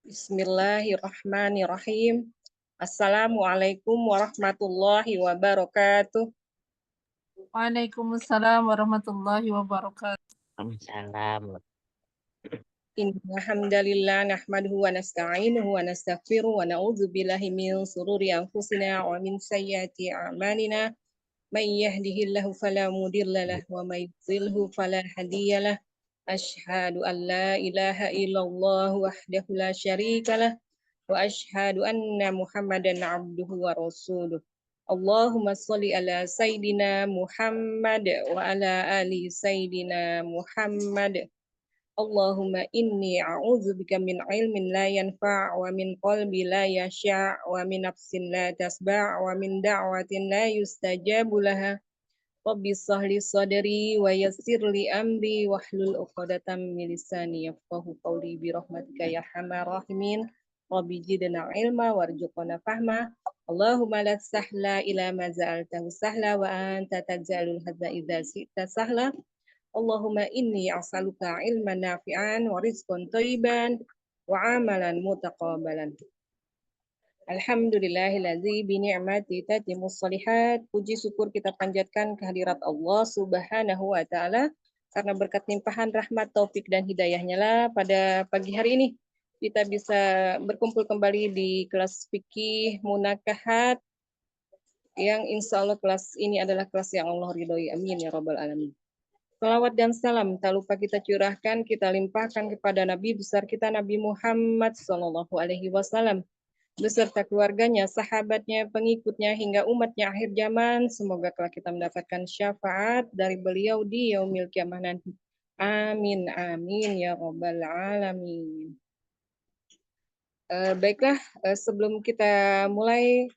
Bismillahirrahmanirrahim. Assalamualaikum warahmatullahi wabarakatuh. Waalaikumsalam warahmatullahi wabarakatuh. Waalaikumsalam. Innal hamdalillah nahmaduhu wa nasta'inuhu wa nastaghfiruh wa na'udzu billahi min shururi anfusina wa min sayyiati a'malina. May yahdihillahu fala mudilla lahu wa may yudlilhu fala hadiyalah. Asyhadu an la ilaha illallah wahdahu la syarika lah wa asyhadu anna Muhammadan abduhu wa rasuluh. Allahumma sholli ala sayidina Muhammad wa ala ali sayidina Muhammad. Allahumma inni a'udzubika min ilmin la yanfa' wa min qalbi la yasha' wa min nafsin la tasba' wa min da'watin la yustajabu laha. Rabbi shrah sadri wa yassir li amri wahlul 'uqdatam min lisani yafqahu qawli bi rahmatika ya arhamar rahimin. Rabbi zidna ilma warzuqna fahma. Allahumma la sahla ila ma ja'altahu sahla wa anta taj'alul hadza idza syi'ta sahla. Allahumma inni as'aluka ilman nafi'an wa rizqan thayyiban wa amalan mutaqabbalan. Alhamdulillahillazi bi ni'mati tatimmus shalihat. Puji syukur kita panjatkan kehadirat Allah Subhanahu wa taala karena berkat limpahan rahmat, taufik dan hidayahnya lah pada pagi hari ini kita bisa berkumpul kembali di kelas fikih munakahat yang insya Allah kelas ini adalah kelas yang Allah ridhoi. Amin ya rabbal alamin. Salawat dan salam tak lupa kita curahkan, kita limpahkan kepada Nabi besar kita Nabi Muhammad SAW beserta keluarganya, sahabatnya, pengikutnya, hingga umatnya akhir zaman. Semoga kelak kita mendapatkan syafaat dari beliau di yaumil kiamah nanti. Amin, amin, ya rabbal alamin. Baiklah, sebelum kita mulai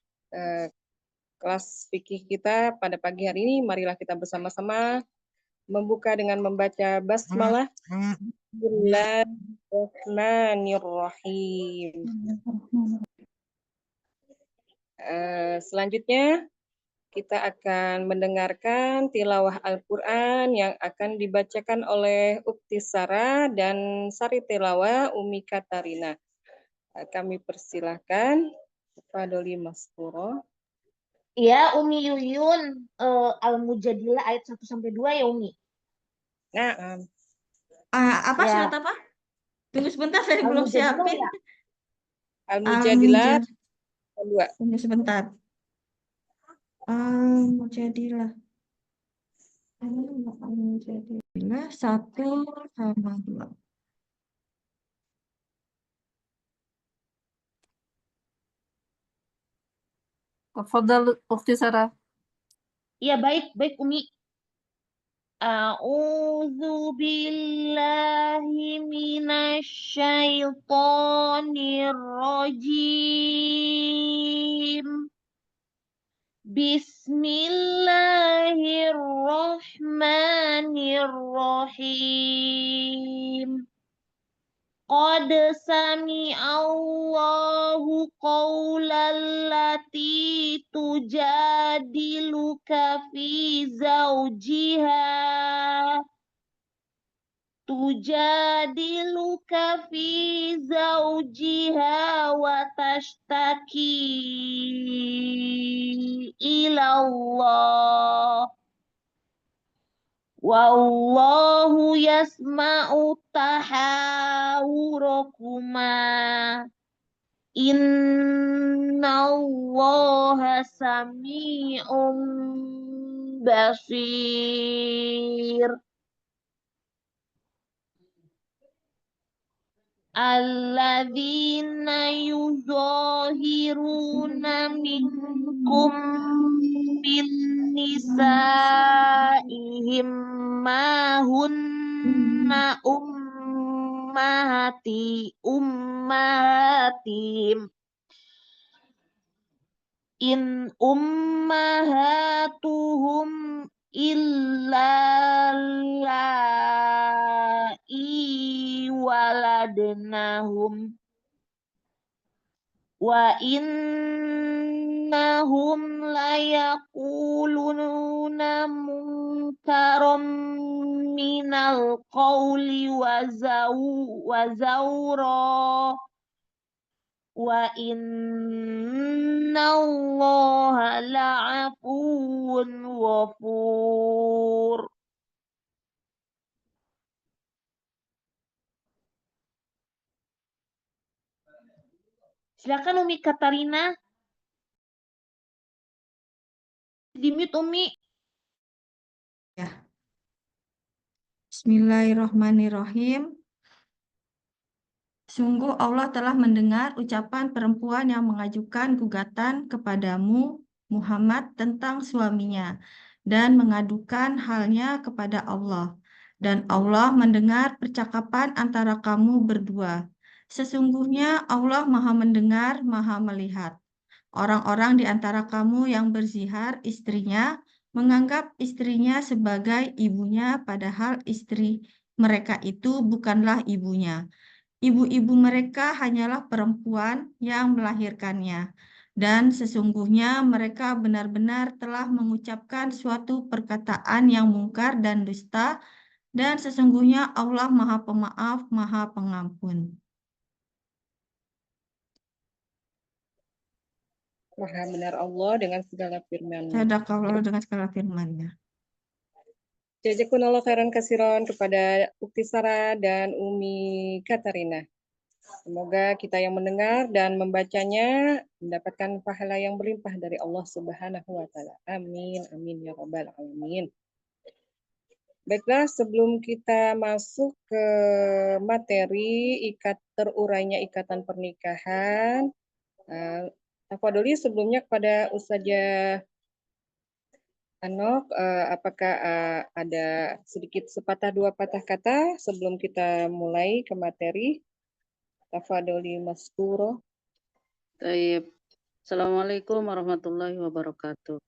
kelas fikih kita pada pagi hari ini, marilah kita bersama-sama membuka dengan membaca basmalah. Bismillahirrahmanirrahim. Selanjutnya kita akan mendengarkan tilawah Al-Quran yang akan dibacakan oleh Ukti Sarah dan Sari Tilawah Umi Katarina. Kami persilahkan Pak Doli Maskuro. Ya, Umi Yuyun, Al-Mujadilah ayat 1-2 ya, Umi. Nah, Apa Ya. surat apa? Tunggu sebentar, saya belum Al-Mujadilah siapin. ya? Al-Mujadilah 2. Tunggu sebentar. Al-Mujadilah. Al-Mujadilah 1-2. Tafadhal Ukhti Sarah. Iya, baik Umi. A'udzu billahi minasyaitonir rajim. Bismillahirrahmanirrahim. Qad sami'allahu qawlal lati tujadiluka fi zawjiha wa tashtaki ilallah. Wallahu yasma'u tahawurakuma. Innallaha sami'un basir. Alladzina yuzahiruna minkum min nisaihim ma hunna ummahatihim in ummahatuhum illa waladnahum wa innahum layaquluna munkaram minal qawli wa zawra Wa innallaha la'afuwun ghafur. Silakan Umi Katarina. Di mute Umi. Ya. Bismillahirrahmanirrahim. Sungguh Allah telah mendengar ucapan perempuan yang mengajukan gugatan kepadamu, Muhammad, tentang suaminya dan mengadukan halnya kepada Allah. Dan Allah mendengar percakapan antara kamu berdua. Sesungguhnya Allah Maha Mendengar, Maha Melihat. Orang-orang di antara kamu yang berzihar istrinya menganggap istrinya sebagai ibunya, padahal istri mereka itu bukanlah ibunya. Ibu-ibu mereka hanyalah perempuan yang melahirkannya, dan sesungguhnya mereka benar-benar telah mengucapkan suatu perkataan yang mungkar dan dusta, dan sesungguhnya Allah Maha Pemaaf, Maha Pengampun. Maha benar Allah dengan segala firman-Nya. Sadaqallah dengan segala firman-Nya. Jazakumullah khairan kasiron kepada Ukti Sara dan Umi Katarina. Semoga kita yang mendengar dan membacanya mendapatkan pahala yang berlimpah dari Allah Subhanahu wa taala. Amin amin ya rabbal alamin. Baiklah, sebelum kita masuk ke materi terurainya ikatan pernikahan, Tafadholi sebelumnya kepada Ustazah Anok, apakah ada sedikit sepatah dua patah kata sebelum kita mulai ke materi? Tafadholi maskuro. Baik. Assalamualaikum warahmatullahi wabarakatuh.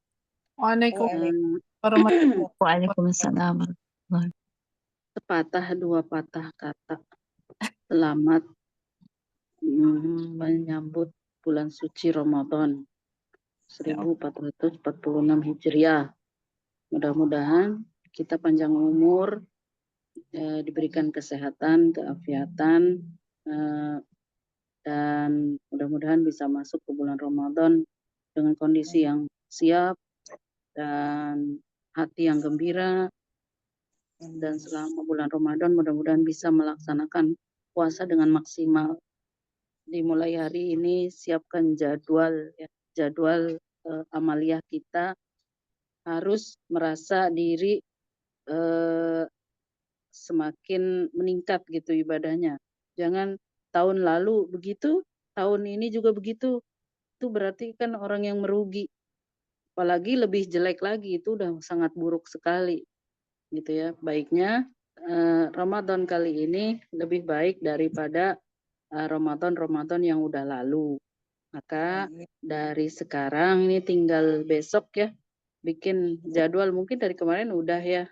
Waalaikumsalam warahmatullahi wabarakatuh. Waalaikumsalam. Sepatah dua patah kata. Selamat menyambut bulan suci Ramadan 1446 Hijriah. Mudah-mudahan kita panjang umur, diberikan kesehatan, keafiatan, dan mudah-mudahan bisa masuk ke bulan Ramadan dengan kondisi yang siap dan hati yang gembira. Dan selama bulan Ramadan mudah-mudahan bisa melaksanakan puasa dengan maksimal. Dimulai hari ini siapkan jadwal amaliyah kita, harus merasa diri semakin meningkat gitu ibadahnya. Jangan tahun lalu begitu, tahun ini juga begitu. Itu berarti kan orang yang merugi. Apalagi lebih jelek lagi, itu udah sangat buruk sekali. Gitu ya. Baiknya Ramadan kali ini lebih baik daripada Ramadan yang udah lalu. Maka dari sekarang ini tinggal besok ya, bikin jadwal, mungkin dari kemarin udah ya,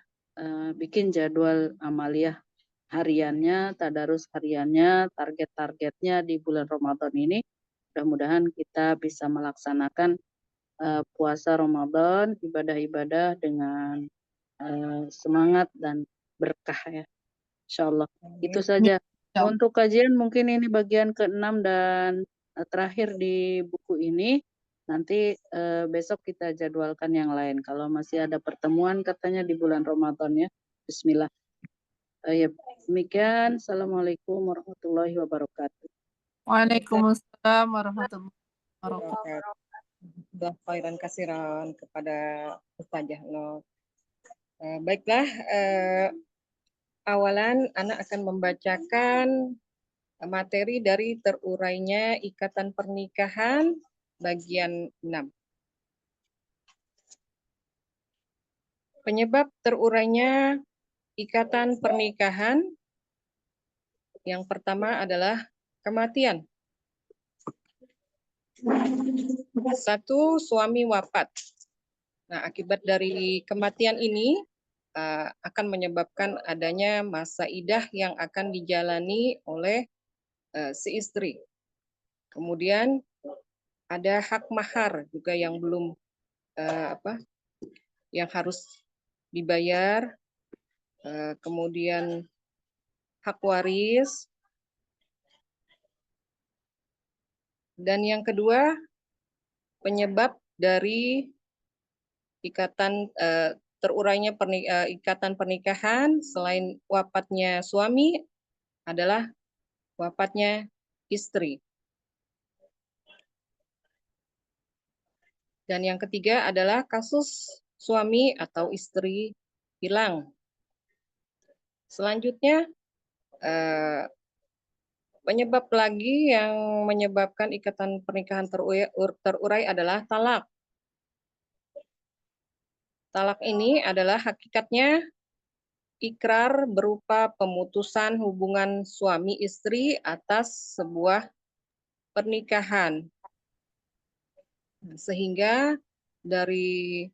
bikin jadwal amaliyah hariannya, tadarus hariannya, target-targetnya di bulan Ramadan ini. Mudah-mudahan kita bisa melaksanakan puasa Ramadan, ibadah-ibadah dengan semangat dan berkah ya, insyaallah. Itu saja untuk kajian, mungkin ini bagian ke-6 dan terakhir di buku ini. Nanti besok kita jadwalkan yang lain kalau masih ada pertemuan katanya di bulan Ramadan ya. Bismillah. Ya, demikian. Assalamualaikum warahmatullahi wabarakatuh. Waalaikumsalam warahmatullahi wabarakatuh. Khairan kasiran kepada Ustazah Anok. Baiklah, awalan anak akan membacakan materi dari terurainya ikatan pernikahan bagian 6. Penyebab terurainya ikatan pernikahan yang pertama adalah kematian. 1, suami wafat. Nah, akibat dari kematian ini akan menyebabkan adanya masa idah yang akan dijalani oleh si istri. Kemudian ada hak mahar juga yang belum yang harus dibayar. Kemudian hak waris. Dan yang kedua, penyebab dari terurainya ikatan pernikahan selain wafatnya suami adalah wafatnya istri. Dan yang ketiga adalah kasus suami atau istri hilang. Selanjutnya, penyebab lagi yang menyebabkan ikatan pernikahan terurai adalah talak. Talak ini adalah hakikatnya ikrar berupa pemutusan hubungan suami istri atas sebuah pernikahan. Sehingga dari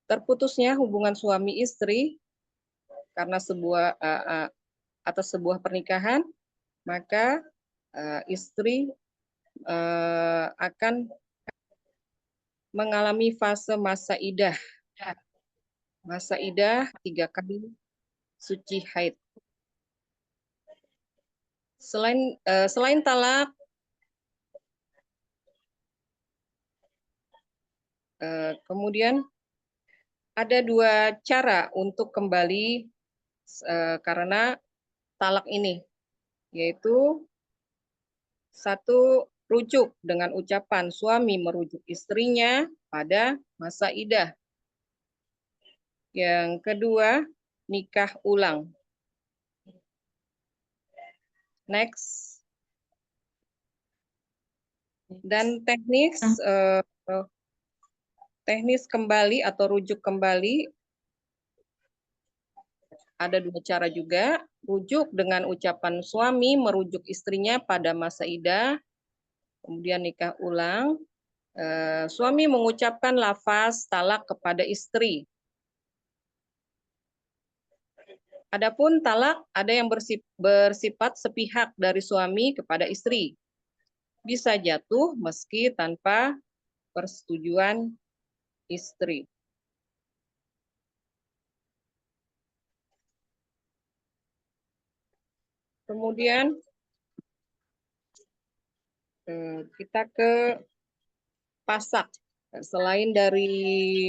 terputusnya hubungan suami istri karena atas sebuah pernikahan, maka istri akan mengalami fase masa idah. Masa idah 3 kali suci haid. Selain talak, kemudian ada 2 cara untuk kembali karena talak ini, yaitu 1, rujuk dengan ucapan suami merujuk istrinya pada masa idah. Yang kedua, nikah ulang. Next. Dan teknis kembali atau rujuk kembali ada 2 cara juga. Rujuk dengan ucapan suami merujuk istrinya pada masa idah, kemudian nikah ulang. Suami mengucapkan lafaz talak kepada istri. Adapun talak ada yang bersifat sepihak dari suami kepada istri. Bisa jatuh meski tanpa persetujuan istri. Kemudian kita ke pasak. Selain dari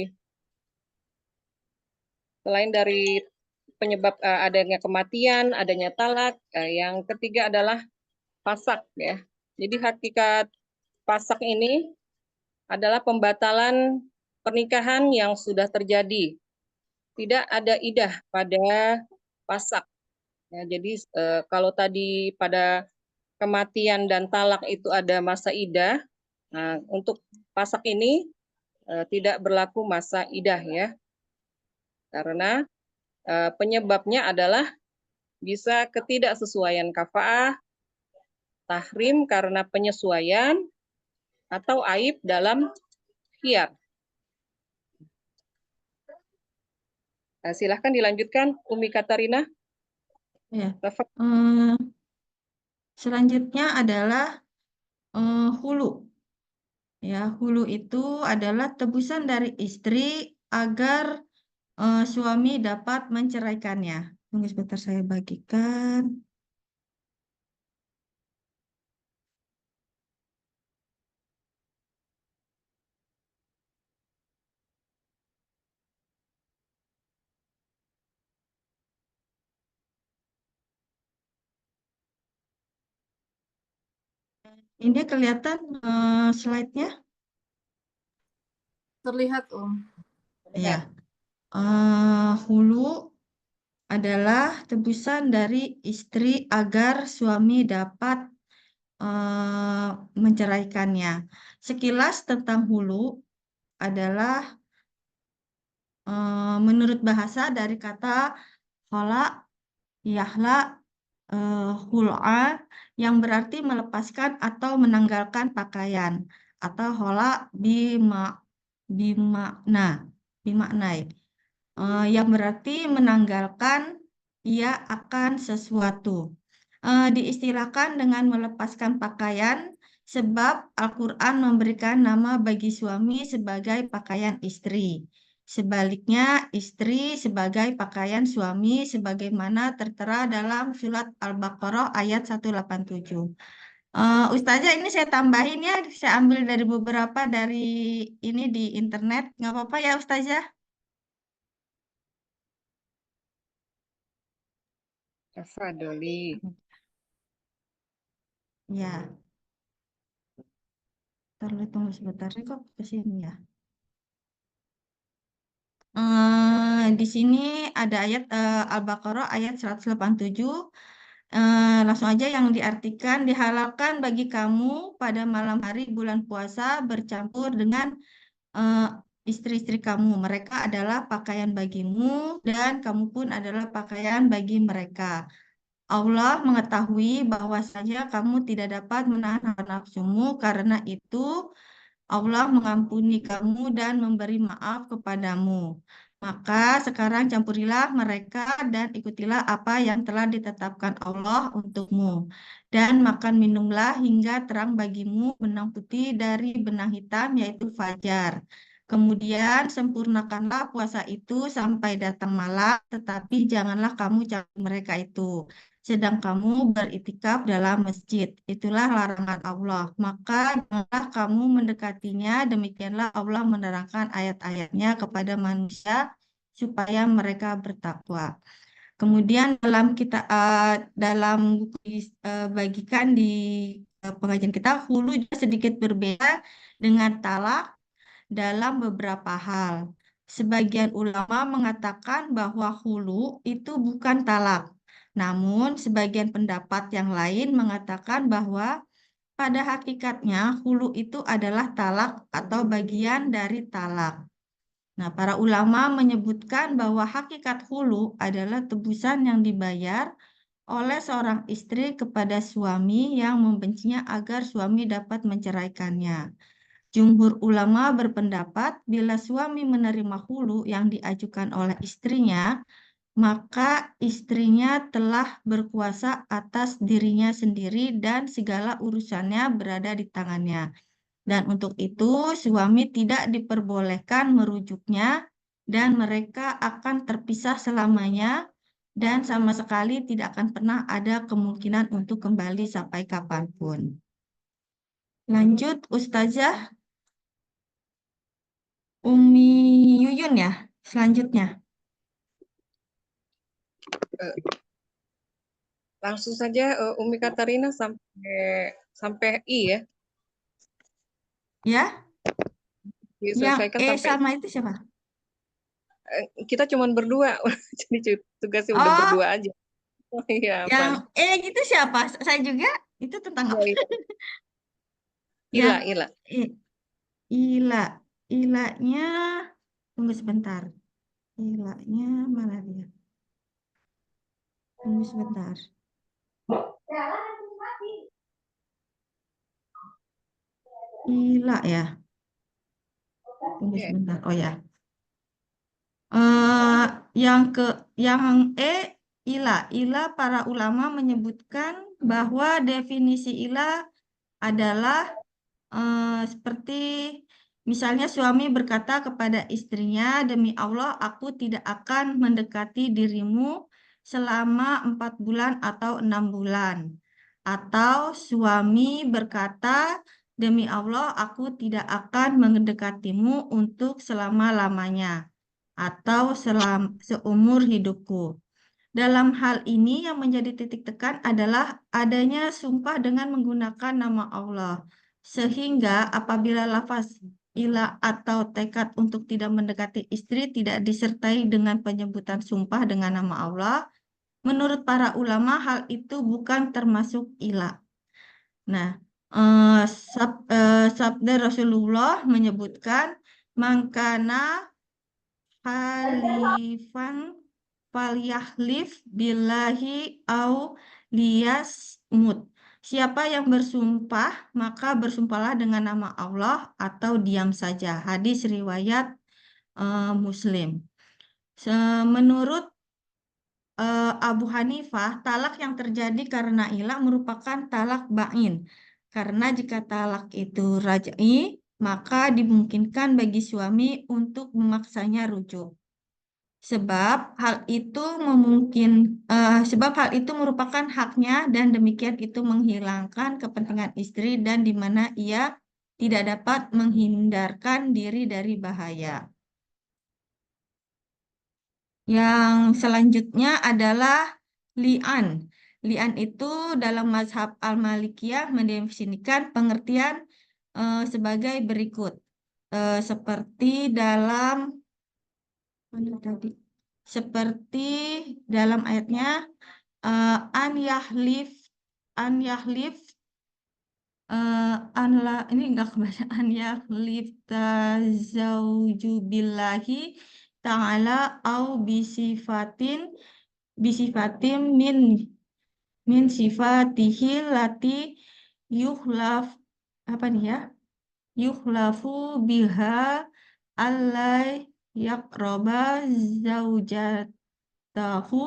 penyebab adanya kematian, adanya talak, yang ketiga adalah pasak ya. Jadi hakikat pasak ini adalah pembatalan pernikahan yang sudah terjadi. Tidak ada idah pada pasak. Ya, jadi kalau tadi pada kematian dan talak itu ada masa idah, nah, untuk pasak ini tidak berlaku masa idah ya, karena penyebabnya adalah bisa ketidaksesuaian kafa'ah, tahrim karena penyesuaian, atau aib dalam khiyar. Silahkan dilanjutkan, Umi Katarina. Ya. Selanjutnya adalah hulu. Ya, hulu itu adalah tebusan dari istri agar suami dapat menceraikannya. Tunggu sebentar saya bagikan. Ini kelihatan slide-nya? Terlihat, Ya. Hulu adalah tebusan dari istri agar suami dapat menceraikannya. Sekilas tentang hulu adalah menurut bahasa dari kata hola, yahla, hul'a yang berarti melepaskan atau menanggalkan pakaian, atau hola bimakna yang berarti menanggalkan ia akan sesuatu. Diistilahkan dengan melepaskan pakaian sebab Al-Quran memberikan nama bagi suami sebagai pakaian istri. Sebaliknya, istri sebagai pakaian suami sebagaimana tertera dalam surat Al-Baqarah ayat 187. Ustazah ini saya tambahin ya, saya ambil dari beberapa dari ini di internet, nggak apa-apa ya Ustazah? Tafadholi. Ya, tunggu sebentar nih kok ke sini ya. Di sini ada ayat Al-Baqarah ayat 187. Langsung aja yang diartikan, dihalalkan bagi kamu pada malam hari bulan puasa bercampur dengan eh, istri-istri kamu. Mereka adalah pakaian bagimu dan kamu pun adalah pakaian bagi mereka. Allah mengetahui bahwasanya kamu tidak dapat menahan hawa nafsumu, karena itu Allah mengampuni kamu dan memberi maaf kepadamu. Maka sekarang campurilah mereka dan ikutilah apa yang telah ditetapkan Allah untukmu. Dan makan minumlah hingga terang bagimu benang putih dari benang hitam, yaitu fajar. Kemudian sempurnakanlah puasa itu sampai datang malam, tetapi janganlah kamu campur mereka itu sedang kamu beriktikaf dalam masjid. Itulah larangan Allah. Maka janganlah kamu mendekatinya. Demikianlah Allah menerangkan ayat-ayatnya kepada manusia supaya mereka bertakwa. Kemudian dalam buku bagikan di pengajian kita, hulu juga sedikit berbeda dengan talak dalam beberapa hal. Sebagian ulama mengatakan bahwa hulu itu bukan talak. Namun, sebagian pendapat yang lain mengatakan bahwa pada hakikatnya hulu itu adalah talak atau bagian dari talak. Nah, para ulama menyebutkan bahwa hakikat hulu adalah tebusan yang dibayar oleh seorang istri kepada suami yang membencinya agar suami dapat menceraikannya. Jumhur ulama berpendapat bila suami menerima hulu yang diajukan oleh istrinya, maka istrinya telah berkuasa atas dirinya sendiri dan segala urusannya berada di tangannya. Dan untuk itu suami tidak diperbolehkan merujuknya dan mereka akan terpisah selamanya dan sama sekali tidak akan pernah ada kemungkinan untuk kembali sampai kapanpun. Lanjut, Ustazah. Umi Yuyun ya, selanjutnya. Langsung saja Umi Katarina sampai I ya. Ya, yang Diselesaikan sampai sama itu siapa? kita cuma berdua. Jadi tugasnya udah Oh, berdua aja. Oh iya, yang Pan. gitu siapa? Saya juga. Itu tentang apa? Iya, Yang Ila. eh, ila, ilanya, tunggu sebentar. Ilanya mana dia? Tunggu sebentar. Ila ya. Tunggu sebentar. Oh ya. Eh, yang ila para ulama menyebutkan bahwa definisi ila adalah seperti misalnya suami berkata kepada istrinya, demi Allah aku tidak akan mendekati dirimu selama 4 bulan atau 6 bulan. Atau suami berkata, demi Allah aku tidak akan mendekatimu untuk selama-lamanya atau seumur hidupku. Dalam hal ini yang menjadi titik tekan adalah adanya sumpah dengan menggunakan nama Allah. Sehingga apabila lafaz ila atau tekad untuk tidak mendekati istri tidak disertai dengan penyebutan sumpah dengan nama Allah, menurut para ulama hal itu bukan termasuk ila. Nah, sabda Rasulullah menyebutkan mangkana halifan falyahlif billahi au liyasmut. Siapa yang bersumpah, maka bersumpahlah dengan nama Allah atau diam saja. Hadis riwayat Muslim. Menurut Abu Hanifah, talak yang terjadi karena ilah merupakan talak ba'in. Karena jika talak itu raj'i, maka dimungkinkan bagi suami untuk memaksanya rujuk. sebab hal itu merupakan haknya dan demikian itu menghilangkan kepentingan istri dan di mana ia tidak dapat menghindarkan diri dari bahaya. Yang selanjutnya adalah li'an. Li'an itu dalam mazhab Al-Malikiyah mendefinisikan pengertian sebagai berikut. Seperti dalam mana tadi? Seperti dalam ayatnya an yahlif ini enggak kebaca an yahlif tazawju billahi ta'ala au bisifatin min sifatihi lati yukhlaf apa nih ya? Yukhlafu biha allai yaqraba zaujatahu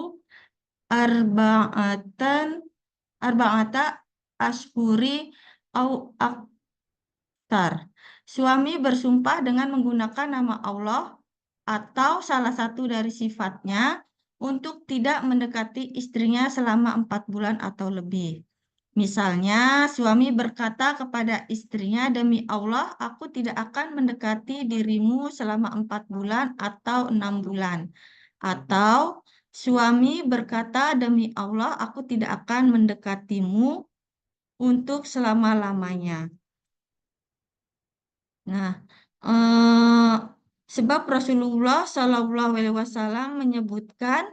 arba'ata ashhuri au aktar. Suami bersumpah dengan menggunakan nama Allah atau salah satu dari sifatnya untuk tidak mendekati istrinya selama 4 bulan atau lebih. Misalnya, suami berkata kepada istrinya, "Demi Allah, aku tidak akan mendekati dirimu selama 4 bulan atau 6 bulan." Atau, suami berkata, "Demi Allah, aku tidak akan mendekatimu untuk selama-lamanya." Nah, sebab Rasulullah Shallallahu Alaihi Wasallam menyebutkan,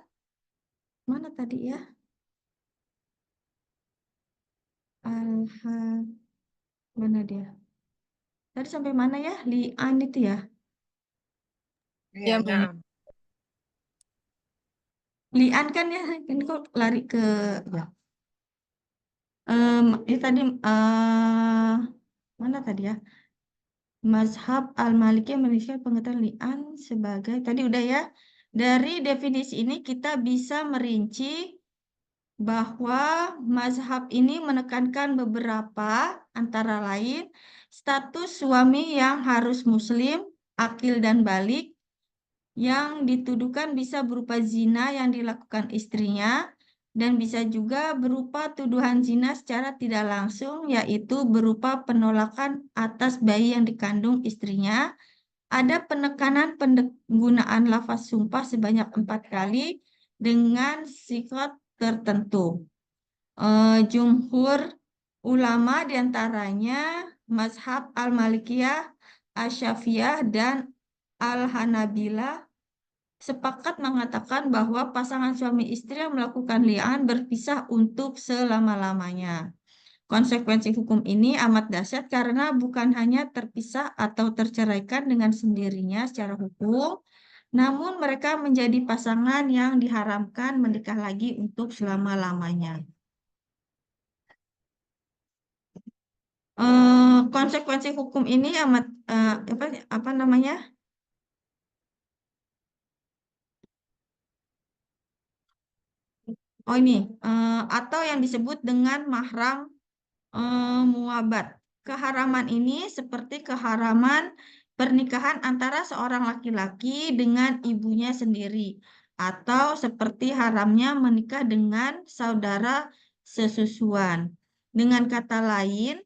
mana tadi ya? Mana dia? Tadi sampai mana ya? Li'an itu ya? Ya, Ya, Mi. nah. Li'an kan ya, ini kok lari ke ya. Ini tadi mana tadi ya? Mazhab Al-Maliki mendefinisikan pengertian li'an sebagai tadi udah ya. Dari definisi ini kita bisa merinci bahwa mazhab ini menekankan beberapa antara lain status suami yang harus muslim, akil dan balik, yang dituduhkan bisa berupa zina yang dilakukan istrinya, dan bisa juga berupa tuduhan zina secara tidak langsung, yaitu berupa penolakan atas bayi yang dikandung istrinya. Ada penekanan penggunaan lafaz sumpah sebanyak 4 kali dengan sifat tertentu. Jumhur ulama diantaranya mazhab Al-Malikiyah, Asy-Syafi'iyah, dan Al-Hanabilah sepakat mengatakan bahwa pasangan suami istri yang melakukan li'an berpisah untuk selama-lamanya. Konsekuensi hukum ini amat dahsyat karena bukan hanya terpisah atau terceraikan dengan sendirinya secara hukum, namun mereka menjadi pasangan yang diharamkan menikah lagi untuk selama-lamanya. Konsekuensi hukum ini amat apa namanya? Oh ini atau yang disebut dengan mahram muabat. Keharaman ini seperti keharaman pernikahan antara seorang laki-laki dengan ibunya sendiri, atau seperti haramnya menikah dengan saudara sesusuan. Dengan kata lain,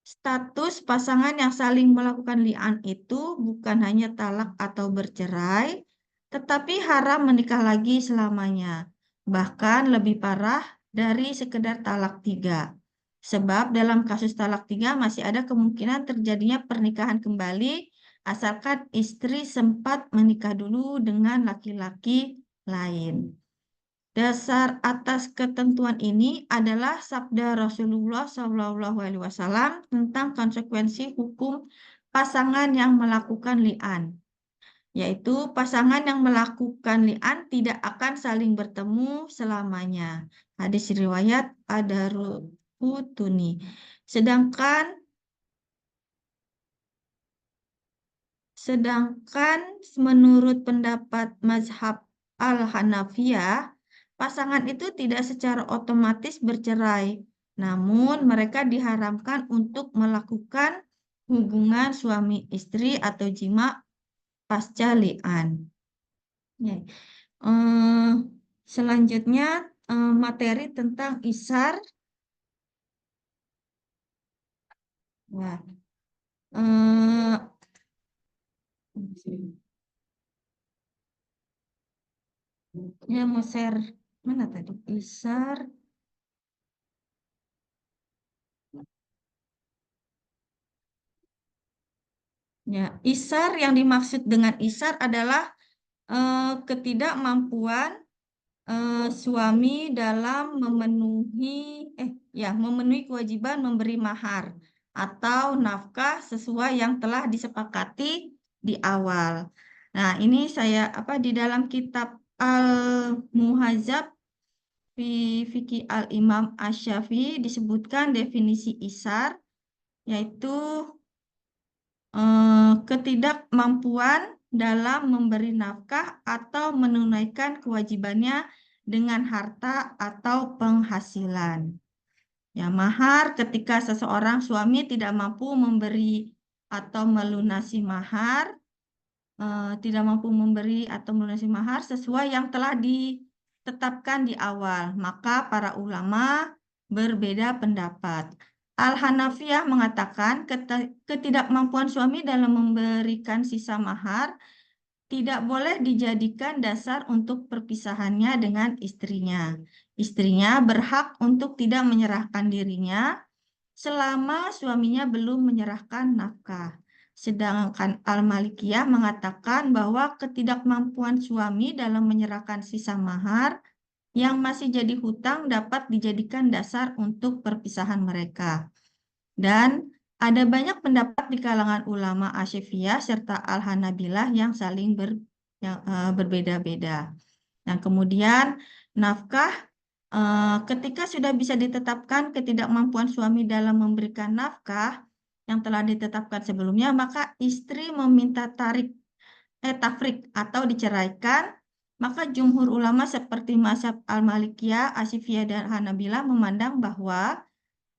status pasangan yang saling melakukan li'an itu bukan hanya talak atau bercerai, tetapi haram menikah lagi selamanya. Bahkan lebih parah dari sekedar talak 3. Sebab dalam kasus talak 3 masih ada kemungkinan terjadinya pernikahan kembali asalkan istri sempat menikah dulu dengan laki-laki lain. Dasar atas ketentuan ini adalah sabda Rasulullah SAW tentang konsekuensi hukum pasangan yang melakukan li'an, yaitu pasangan yang melakukan li'an tidak akan saling bertemu selamanya. Hadis riwayat Ad-Daraqutni. Sedangkan menurut pendapat mazhab Al-Hanafiyah, pasangan itu tidak secara otomatis bercerai, namun mereka diharamkan untuk melakukan hubungan suami istri atau jima pasca li'an. Ya. Selanjutnya materi tentang isar. Nah, ya mau share mana tadi isar. Ya, isar yang dimaksud dengan isar adalah ketidakmampuan suami dalam memenuhi kewajiban memberi mahar atau nafkah sesuai yang telah disepakati di awal. Nah, ini di dalam kitab Al-Muhadzab fi Fikih Al-Imam Asy-Syafi'i disebutkan definisi isar, yaitu ketidakmampuan dalam memberi nafkah atau menunaikan kewajibannya dengan harta atau penghasilan. Ya, mahar ketika seseorang suami tidak mampu memberi atau melunasi mahar, sesuai yang telah ditetapkan di awal, maka para ulama berbeda pendapat. Al-Hanafiyah mengatakan ketidakmampuan suami dalam memberikan sisa mahar tidak boleh dijadikan dasar untuk perpisahannya dengan istrinya. Istrinya berhak untuk tidak menyerahkan dirinya selama suaminya belum menyerahkan nafkah. Sedangkan Al-Malikiyah mengatakan bahwa ketidakmampuan suami dalam menyerahkan sisa mahar yang masih jadi hutang dapat dijadikan dasar untuk perpisahan mereka. Dan ada banyak pendapat di kalangan ulama Asy-Syafi'iyah serta Al-Hanabilah yang saling berbeda-beda. Nah, kemudian nafkah ketika sudah bisa ditetapkan ketidakmampuan suami dalam memberikan nafkah yang telah ditetapkan sebelumnya, maka istri meminta tafrik atau diceraikan, maka jumhur ulama seperti mazhab Al-Malikiyah, Asy-Syafi'iyah dan Hanabilah memandang bahwa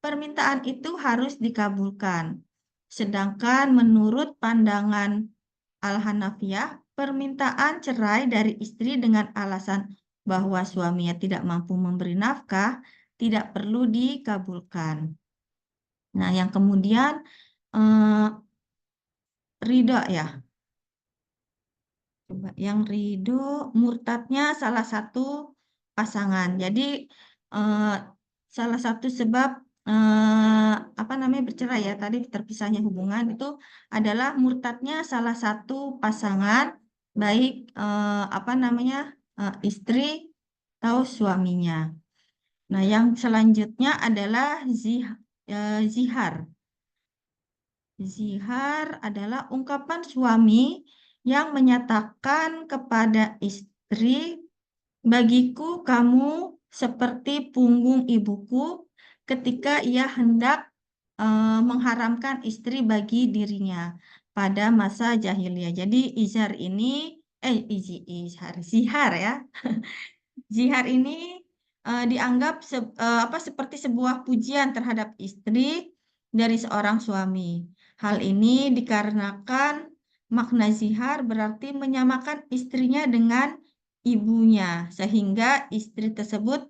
permintaan itu harus dikabulkan. Sedangkan menurut pandangan Al-Hanafiyah, permintaan cerai dari istri dengan alasan bahwa suaminya tidak mampu memberi nafkah tidak perlu dikabulkan. Nah, yang kemudian ridho ya. Coba yang ridho murtadnya salah satu pasangan. Jadi salah satu sebab bercerai ya tadi terpisahnya hubungan itu adalah murtadnya salah satu pasangan baik istri atau suaminya. Nah, yang selanjutnya adalah zihar. Zihar adalah ungkapan suami yang menyatakan kepada istri, bagiku kamu seperti punggung ibuku, ketika ia hendak mengharamkan istri bagi dirinya pada masa jahiliyah. Jadi zihar ya. Zihar ini dianggap seperti sebuah pujian terhadap istri dari seorang suami. Hal ini dikarenakan makna zihar berarti menyamakan istrinya dengan ibunya, sehingga istri tersebut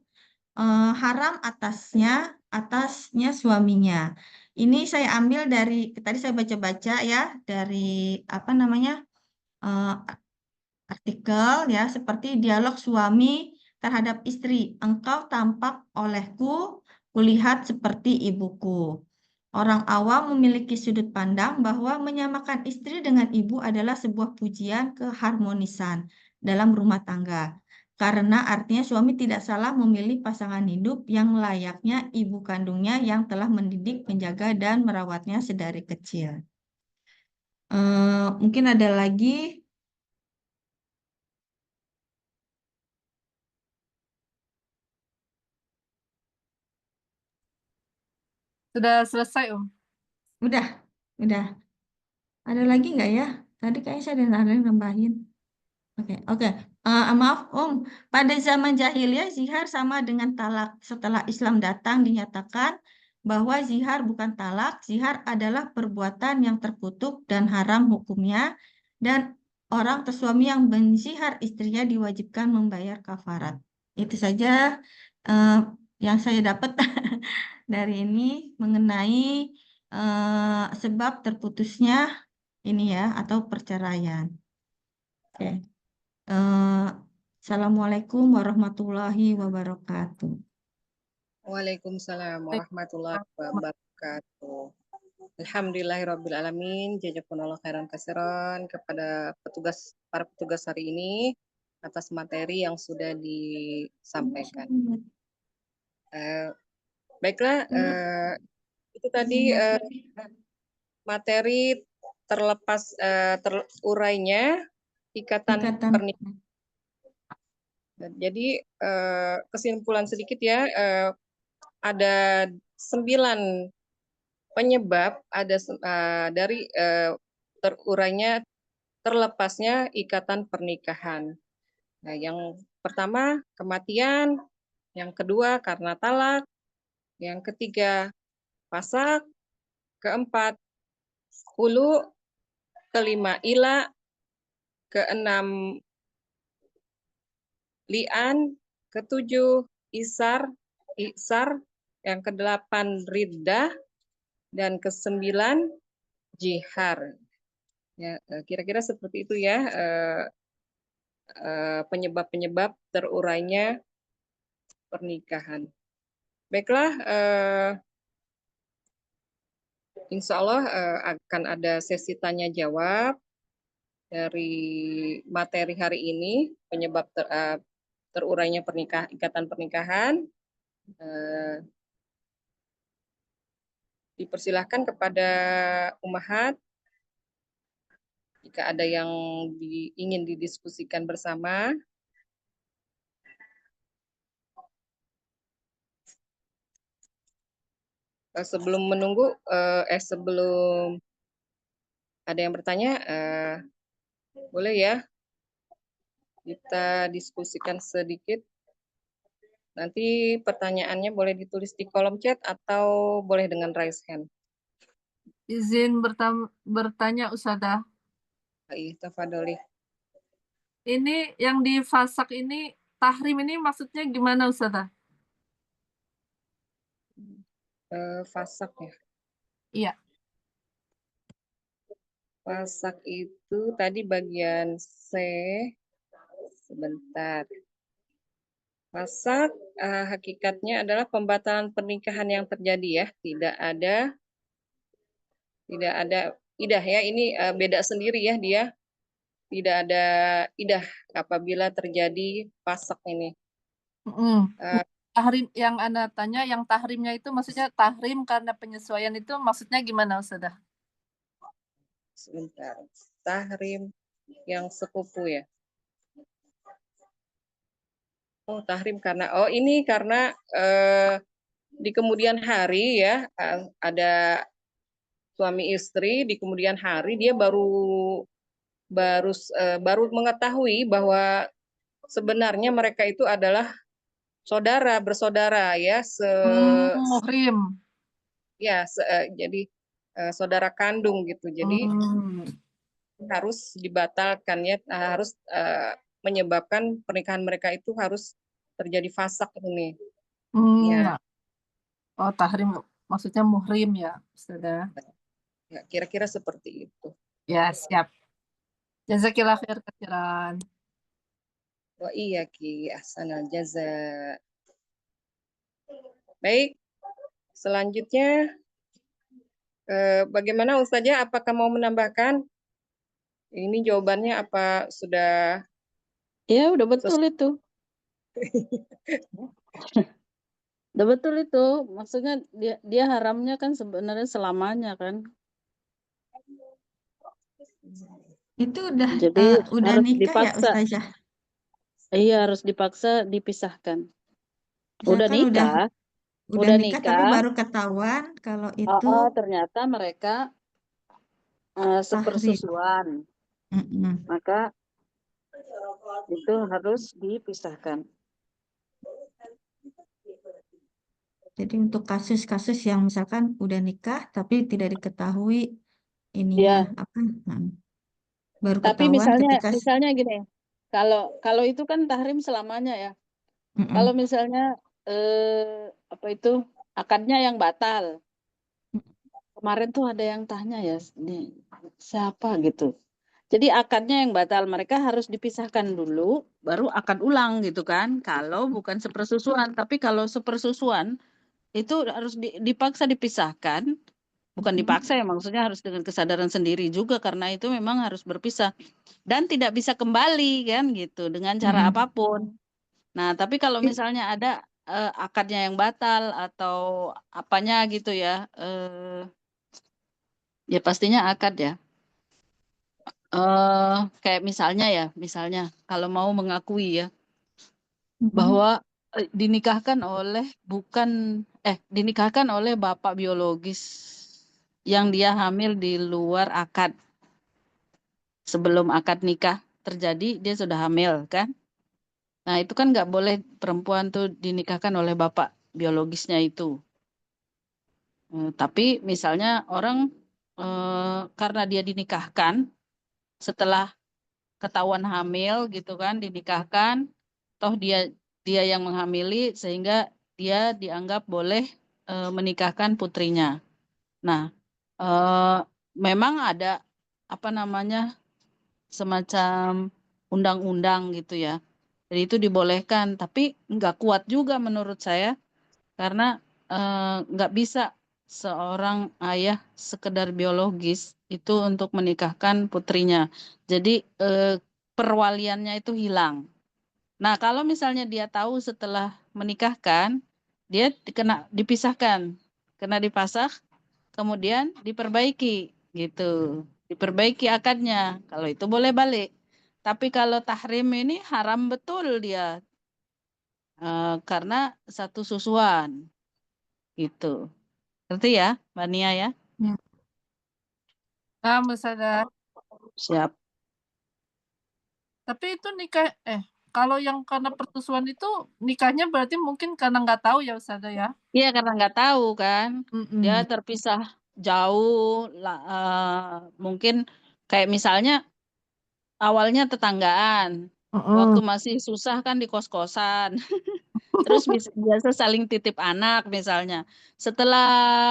haram atasnya suaminya. Ini saya ambil dari tadi saya baca-baca ya dari artikel ya seperti dialog suami terhadap istri. Engkau tampak olehku, kulihat seperti ibuku. Orang awam memiliki sudut pandang bahwa menyamakan istri dengan ibu adalah sebuah pujian keharmonisan dalam rumah tangga. Karena artinya suami tidak salah memilih pasangan hidup yang layaknya ibu kandungnya yang telah mendidik, menjaga, dan merawatnya sedari kecil. Mungkin ada lagi. Sudah selesai, Udah. Ada lagi nggak ya? Tadi kayaknya saya ada yang nambahin. Oke. Maaf, Pada zaman jahiliyah, zihar sama dengan talak. Setelah Islam datang, dinyatakan bahwa zihar bukan talak. Zihar adalah perbuatan yang terkutuk dan haram hukumnya. Dan orang atau suami yang menzihar istrinya diwajibkan membayar kafarat. Itu saja yang saya dapat dari ini mengenai sebab terputusnya ini ya atau perceraian. Oke. Assalamualaikum warahmatullahi wabarakatuh. Waalaikumsalam warahmatullahi wabarakatuh. Alhamdulillahirrabbilalamin. Jazakumullah khairan katsiran kepada para petugas hari ini atas materi yang sudah disampaikan. Baiklah, itu tadi materi terlepas terurainya ikatan pernikahan. Jadi kesimpulan sedikit ya, ada 9 penyebab dari terurainya terlepasnya ikatan pernikahan. Nah, yang pertama kematian, yang kedua karena talak, yang ketiga fasakh, keempat khulu, kelima ila, keenam li'an, ketujuh isar, yang kedelapan riddah, dan kesembilan jihar. Ya, kira-kira seperti itu ya penyebab-penyebab terurainya pernikahan. Baiklah, insya Allah akan ada sesi tanya jawab dari materi hari ini, penyebab terurainya ikatan pernikahan. Dipersilahkan kepada Ummahat jika ada yang ingin didiskusikan bersama. Sebelum menunggu, sebelum ada yang bertanya, boleh ya kita diskusikan sedikit. Nanti pertanyaannya boleh ditulis di kolom chat atau boleh dengan raise hand. Izin bertanya Ustazah. Baik, tafadholi. Ini yang di fasak ini, tahrim ini maksudnya gimana Ustazah? Fasak ya. Iya. Fasak itu tadi bagian C. Sebentar. Fasak hakikatnya adalah pembatalan pernikahan yang terjadi ya. Tidak ada idah ya. Ini beda sendiri ya dia. Tidak ada idah apabila terjadi fasak ini. Tahrim yang Anda tanya, yang tahrimnya itu maksudnya tahrim karena penyesuaian itu maksudnya gimana Ustazah? Sebentar. Tahrim yang sepupu ya. Oh, tahrim karena ini karena di kemudian hari ya ada suami istri di kemudian hari dia baru mengetahui bahwa sebenarnya mereka itu adalah bersaudara ya Muhrim. Ya jadi saudara kandung gitu. Jadi harus dibatalkan ya, harus menyebabkan pernikahan mereka itu harus terjadi fasak ini. Ya. Oh, tahrim maksudnya muhrim ya, Ustazah. Ya, kira-kira seperti itu. Ya, siap. Jazakillah khair katsiran. Wa iyyaki ahsanal jaza. Baik. Selanjutnya bagaimana Ustazah, apakah mau menambahkan? Ini jawabannya apa sudah? Ya, udah betul itu. Udah betul itu. Maksudnya dia haramnya kan sebenarnya selamanya kan. Itu udah Jadi harus nikah dipaksa. ya Ustazah? Iya, harus dipaksa dipisahkan. Udah nikah. Udah nikah tapi baru ketahuan kalau itu ternyata mereka sepersusuan. Maka itu harus dipisahkan. Jadi untuk kasus-kasus yang misalkan udah nikah tapi tidak diketahui ininya apa? Baru Tapi ketahuan ketika misalnya gini, kalau itu kan tahrim selamanya ya. Mm-mm. Kalau misalnya apa itu akadnya yang batal. Kemarin tuh ada yang tanya ya, siapa gitu. Jadi akadnya yang batal, mereka harus dipisahkan dulu, baru akad ulang gitu kan. Kalau bukan sepersusuan, tapi kalau sepersusuan itu harus dipaksa dipisahkan. Bukan dipaksa ya, maksudnya harus dengan kesadaran sendiri juga karena itu memang harus berpisah dan tidak bisa kembali kan gitu dengan cara Mm-mm. apapun. Nah, tapi kalau misalnya ada akadnya yang batal atau apanya gitu ya, ya pastinya akad ya. Kayak misalnya kalau mau mengakui ya bahwa dinikahkan oleh bapak biologis yang dia hamil di luar akad. Sebelum akad nikah terjadi dia sudah hamil kan. Nah, itu kan nggak boleh perempuan tuh dinikahkan oleh bapak biologisnya itu. Tapi misalnya orang karena dia dinikahkan setelah ketahuan hamil gitu kan, dinikahkan, toh dia dia yang menghamili sehingga dia dianggap boleh menikahkan putrinya. Nah, eh, memang ada apa namanya semacam undang-undang gitu ya. Jadi itu dibolehkan, tapi nggak kuat juga menurut saya karena nggak bisa seorang ayah sekedar biologis itu untuk menikahkan putrinya. Jadi perwaliannya itu hilang. Nah, kalau misalnya dia tahu setelah menikahkan, dia dipisahkan, kena dipasah, kemudian diperbaiki gitu. Diperbaiki akadnya. Kalau itu boleh balik. Tapi kalau tahrim ini haram betul dia karena satu susuan gitu. Ngerti ya, Mbak Nia ya? Ya. Nah, misalnya, Siap. tapi itu nikah, kalau yang karena persusuan itu nikahnya berarti mungkin karena nggak tahu ya Ustazah ya. Iya, karena nggak tahu kan. Dia Mm-mm. terpisah jauh. Mungkin kayak misalnya awalnya tetanggaan. Waktu Mm-mm. masih susah kan di kos-kosan. Terus biasa saling titip anak misalnya. Setelah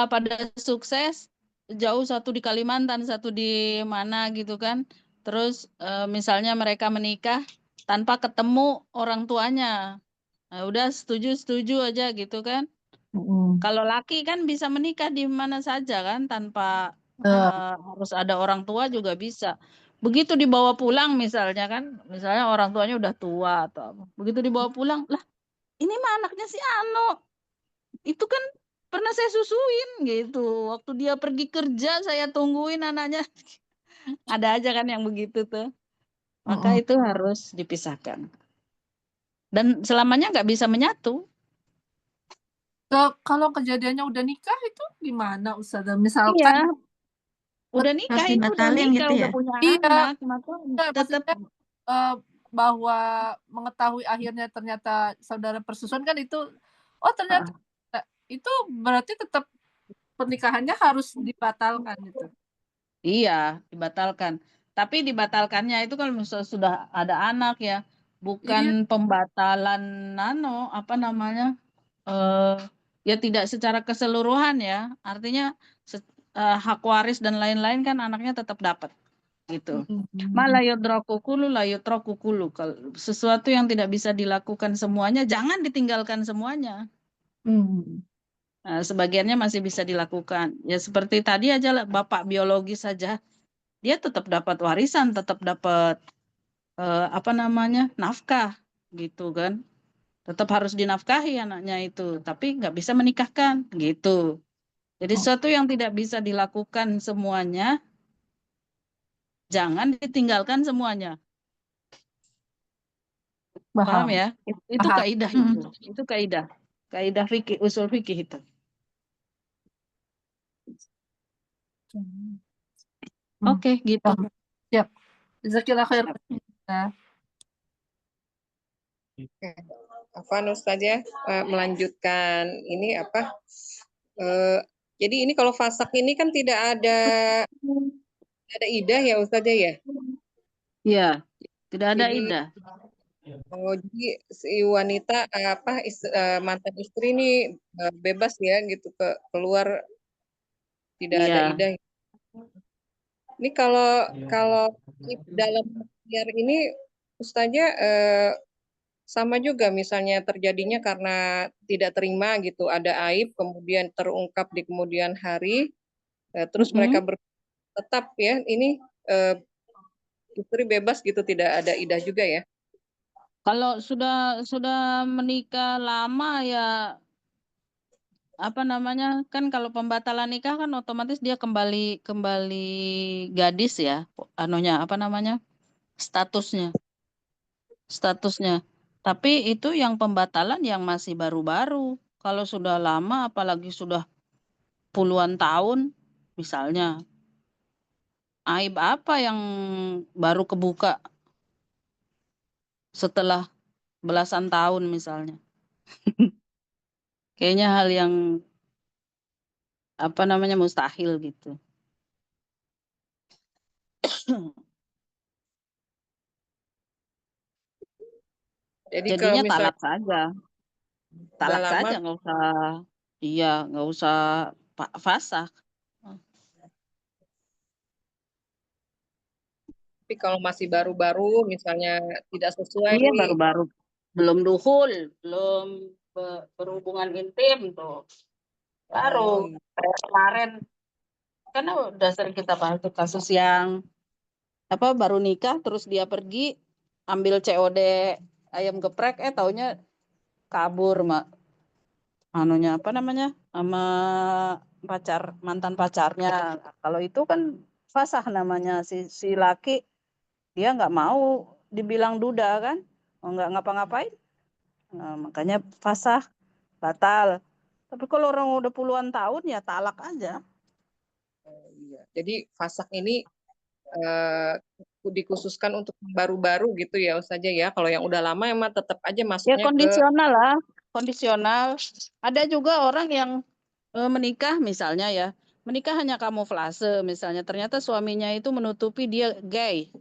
pada sukses, jauh satu di Kalimantan, satu di mana gitu kan. Terus misalnya mereka menikah tanpa ketemu orang tuanya. Nah, udah setuju-setuju aja gitu kan. Mm-mm. Kalau laki kan bisa menikah di mana saja kan tanpa Eh, harus ada orang tua juga bisa. Begitu dibawa pulang misalnya kan, misalnya orang tuanya udah tua atau apa. Begitu dibawa pulang, lah ini mah anaknya si Ano. Itu kan pernah saya susuin gitu. Waktu dia pergi kerja saya tungguin anaknya. Ada aja kan yang begitu tuh. Maka mm-mm. itu harus dipisahkan. Dan selamanya nggak bisa menyatu. Kalau kejadiannya udah nikah itu gimana Ustazah? Iya, Misalkan udah harus nikah itu udah dibatalin nikah, gitu udah ya. punya iya, anak, maka tetap maksudnya bahwa mengetahui akhirnya ternyata saudara persusuan kan itu, oh ternyata itu berarti tetap pernikahannya harus dibatalkan gitu. iya dibatalkan. Tapi dibatalkannya itu kalau misalnya sudah ada anak ya, bukan Iya. pembatalan apa namanya? eh Ya tidak secara keseluruhan ya. Artinya hak waris dan lain-lain kan anaknya tetap dapat gitu. Mm-mm. Malah yudrakukulu la yutrakukulu. Kalau sesuatu yang tidak bisa dilakukan semuanya, jangan ditinggalkan semuanya. Mm. Nah, sebagiannya masih bisa dilakukan. Ya seperti tadi aja lah, bapak biologis saja, dia tetap dapat warisan, tetap dapat apa namanya nafkah gitu kan. Tetap harus dinafkahi anaknya itu, tapi nggak bisa menikahkan gitu. Jadi Oh, sesuatu yang tidak bisa dilakukan semuanya, jangan ditinggalkan semuanya. Paham paham. ya? Itu Paham. kaidah Mm. itu kaidah. Kaidah fikih, usul fikih itu. Hmm. Oke, gitu. Siap. Jazakillah khair. Nah, Afwan Ustazah, melanjutkan ini apa? Jadi ini kalau fasak ini kan tidak ada idah ya Ustazah ya? Iya, tidak ada Jadi iddah. jadi si wanita mantan istri ini bebas ya gitu keluar tidak ada Iya. iddah. Ini kalau kalau dalam ikhtiar ini Ustaznya sama juga misalnya terjadinya karena tidak terima gitu ada aib kemudian terungkap di kemudian hari terus mereka tetap ya ini istri bebas gitu tidak ada iddah juga ya. Kalau sudah menikah lama ya apa namanya kan kalau pembatalan nikah kan otomatis dia kembali gadis ya anunya apa namanya statusnya tapi itu yang pembatalan yang masih baru-baru kalau sudah lama apalagi sudah puluhan tahun misalnya aib apa yang baru kebuka setelah belasan tahun misalnya kayaknya hal yang apa namanya mustahil gitu. Jadi kalau Jadinya misalnya udah talak lama saja nggak usah iya nggak usah fasakh. tapi kalau masih baru-baru misalnya tidak sesuai Iya nih. baru-baru belum duhul belum berhubungan intim tuh baru Iya. kayak kemarin karena udah sering kita bahas tuh kasus yang apa baru nikah terus dia pergi ambil COD ayam geprek taunya kabur mak anunya apa namanya sama mantan pacarnya kalau itu kan fasah namanya si laki dia nggak mau dibilang duda kan nggak ngapa-ngapain nah, makanya fasah batal tapi kalau orang udah puluhan tahun ya talak aja. Iya. Jadi fasak ini eh, dikhususkan untuk baru-baru gitu ya Ustazah ya. Kalau yang udah lama emang tetap aja Ya masuknya ke kondisional lah, kondisional. Ada juga orang yang menikah misalnya ya, menikah hanya kamuflase misalnya. Ternyata suaminya itu menutupi dia gay.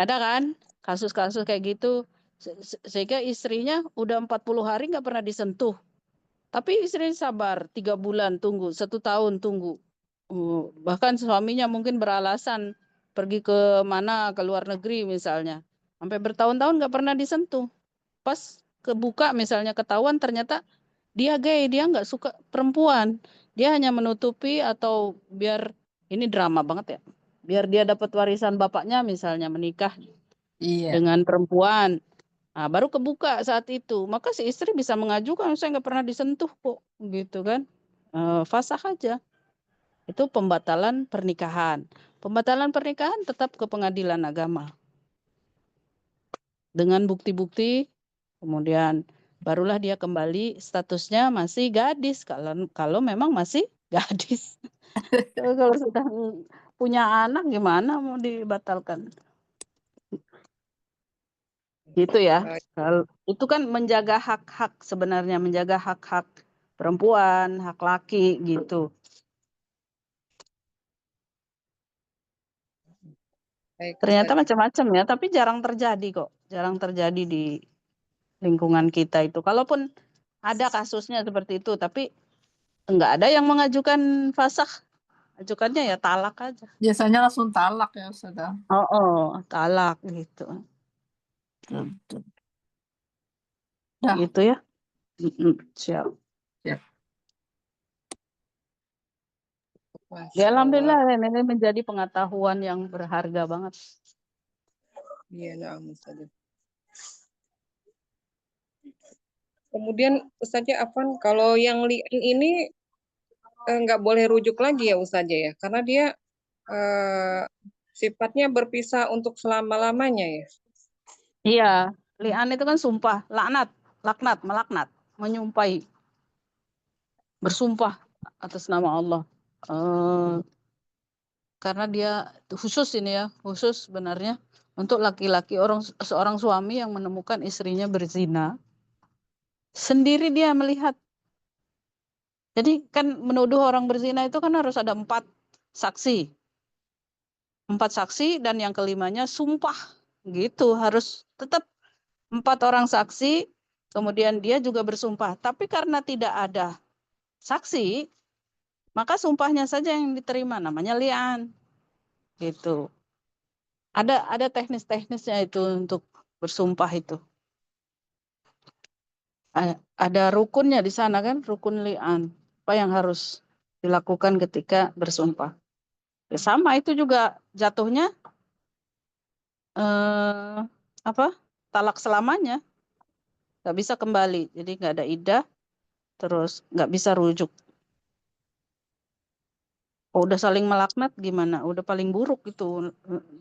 Ada kan kasus-kasus kayak gitu. Sehingga istrinya udah 40 hari nggak pernah disentuh. Tapi istri sabar 3 bulan tunggu, 1 tahun tunggu. Bahkan suaminya mungkin beralasan pergi ke mana ke luar negeri misalnya. Sampai bertahun-tahun nggak pernah disentuh. Pas kebuka misalnya ketahuan ternyata dia gay, dia nggak suka perempuan. Dia hanya menutupi atau biar ini drama banget ya. Biar dia dapat warisan bapaknya misalnya menikah Iya. dengan perempuan. Nah, baru kebuka saat itu. Maka si istri bisa mengajukan saya nggak pernah disentuh kok gitu kan. Fasah aja. Itu pembatalan pernikahan. Pembatalan pernikahan tetap ke pengadilan agama. Dengan bukti-bukti kemudian barulah dia kembali statusnya masih gadis kalau memang masih gadis. Kalau sudah punya anak gimana mau dibatalkan? Gitu ya. Kalau itu kan menjaga hak-hak sebenarnya menjaga hak-hak perempuan, hak laki gitu. baik Ternyata Ustazah. macam-macam ya, tapi jarang terjadi kok. Jarang terjadi di lingkungan kita itu. Kalaupun ada kasusnya seperti itu, tapi enggak ada yang mengajukan fasakh. Ajukannya ya talak aja. Biasanya langsung talak ya sudah. Oh, talak gitu. Dah. Gitu ya. Siap. Siap. Masya Ya Allah. alhamdulillah ini menjadi pengetahuan yang berharga banget. Iya, na'am Ustazah. Kemudian Ustazah Afwan, kalau yang li'an ini nggak boleh rujuk lagi ya Ustazah ya, karena dia sifatnya berpisah untuk selama-lamanya ya. Iya, li'an itu kan sumpah, laknat, melaknat, menyumpahi, bersumpah atas nama Allah. Karena dia khusus ini ya, khusus sebenarnya untuk laki-laki seorang suami yang menemukan istrinya berzina, sendiri dia melihat. Jadi kan menuduh orang berzina itu kan harus ada 4 saksi. 4 saksi dan yang kelimanya sumpah. Gitu, harus tetap 4 orang saksi, kemudian dia juga bersumpah. Tapi karena tidak ada saksi, maka sumpahnya saja yang diterima, namanya li'an. Gitu. Ada teknis-teknisnya itu untuk bersumpah itu. Ada rukunnya di sana kan, rukun li'an. Apa yang harus dilakukan ketika bersumpah. Ya sama itu juga jatuhnya talak selamanya. Nggak bisa kembali. Jadi nggak ada iddah, terus nggak bisa rujuk. Oh, udah saling melaknat gimana? Udah paling buruk itu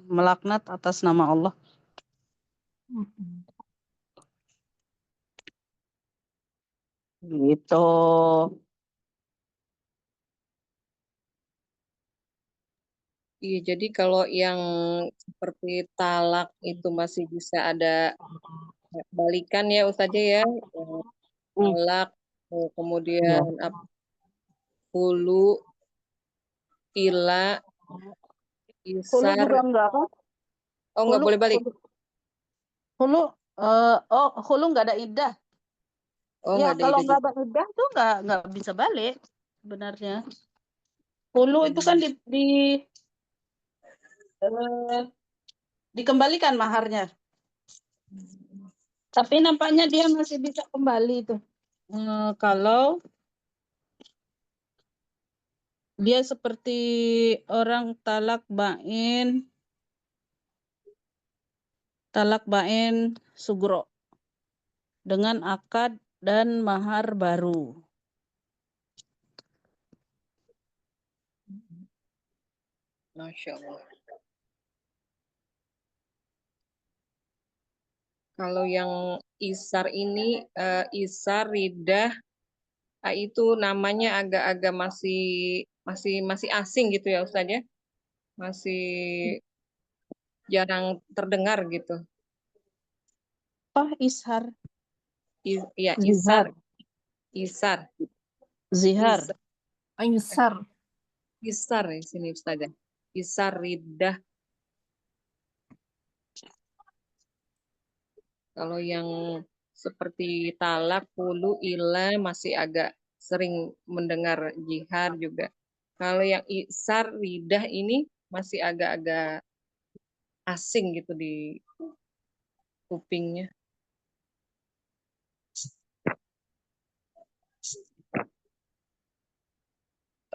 melaknat atas nama Allah. Gitu. Iya, jadi kalau yang seperti talak itu masih bisa ada balikan ya Ustazah ya. Talak, kemudian hulu, ila, Hulu isar. juga enggak kan? Oh, nggak boleh balik. Hulu nggak ada iddah. Oh, Ya nggak ada kalau ide nggak juga. ada iddah tuh nggak bisa balik sebenarnya. Hulu itu kan dikembalikan maharnya. Tapi nampaknya dia masih bisa kembali itu. Kalau dia seperti orang talak bain sugro dengan akad dan mahar baru. Masya Allah. Kalau yang isar ini, isar, ridah, itu namanya agak-agak masih asing gitu ya Ustaz ya. Masih jarang terdengar gitu. Apa ishar? Ya, Zihar. isar. Zihar. Isar. Isar di sini Ustaz. Isar, ridah. Kalau yang seperti talak, hulu, ila masih agak sering mendengar jihar juga. Kalau yang isar, ridah ini masih agak-agak asing gitu di kupingnya.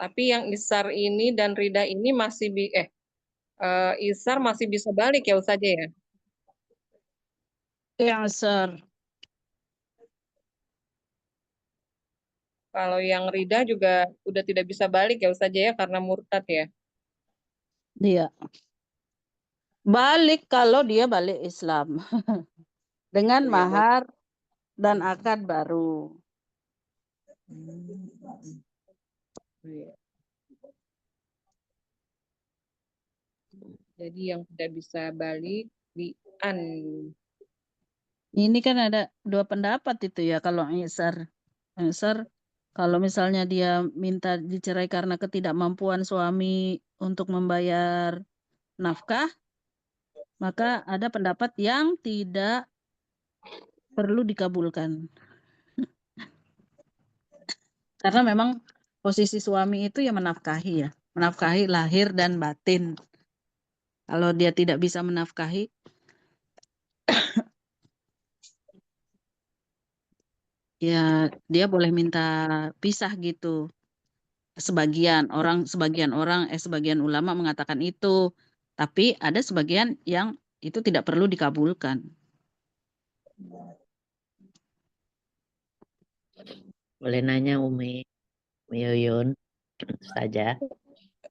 Tapi yang isar ini dan ridah ini masih isar masih bisa balik ya Ustaz ya? Isar. Kalau yang ridah juga udah tidak bisa balik ya Ustaz ya karena murtad ya. Iya. Balik kalau dia balik Islam. Dengan Iya, mahar dan akad baru. Iya. Jadi yang tidak bisa balik li'an. Ini kan ada 2 pendapat itu ya kalau isar. Isar kalau misalnya dia minta dicerai karena ketidakmampuan suami untuk membayar nafkah, maka ada pendapat yang tidak perlu dikabulkan. Karena memang posisi suami itu ya menafkahi lahir dan batin. Kalau dia tidak bisa menafkahi, ya dia boleh minta pisah gitu. Sebagian ulama mengatakan itu, tapi ada sebagian yang itu tidak perlu dikabulkan. Boleh nanya Umi Yuyun saja.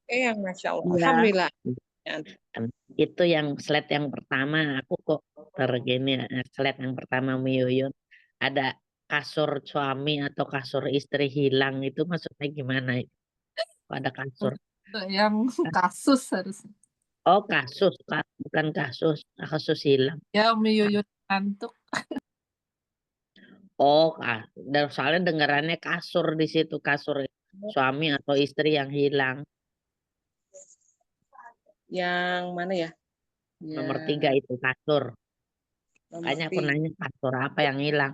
Yang Masya Allah. Ya. Alhamdulillah. Itu yang slide yang pertama, aku kok slide yang pertama Umi Yuyun. Ada kasur suami atau kasur istri hilang, itu maksudnya gimana? Ada kasur. Yang kasus harusnya. Oh, kasus, bukan kasus hilang. Ya, Umi Yuyun ngantuk. Oh, soalnya dengarannya kasur di situ, kasur suami atau istri yang hilang. Yang mana ya? Nomor Ya, 3 itu kasur. nomor Makanya aku 3. nanya kasur apa yang hilang.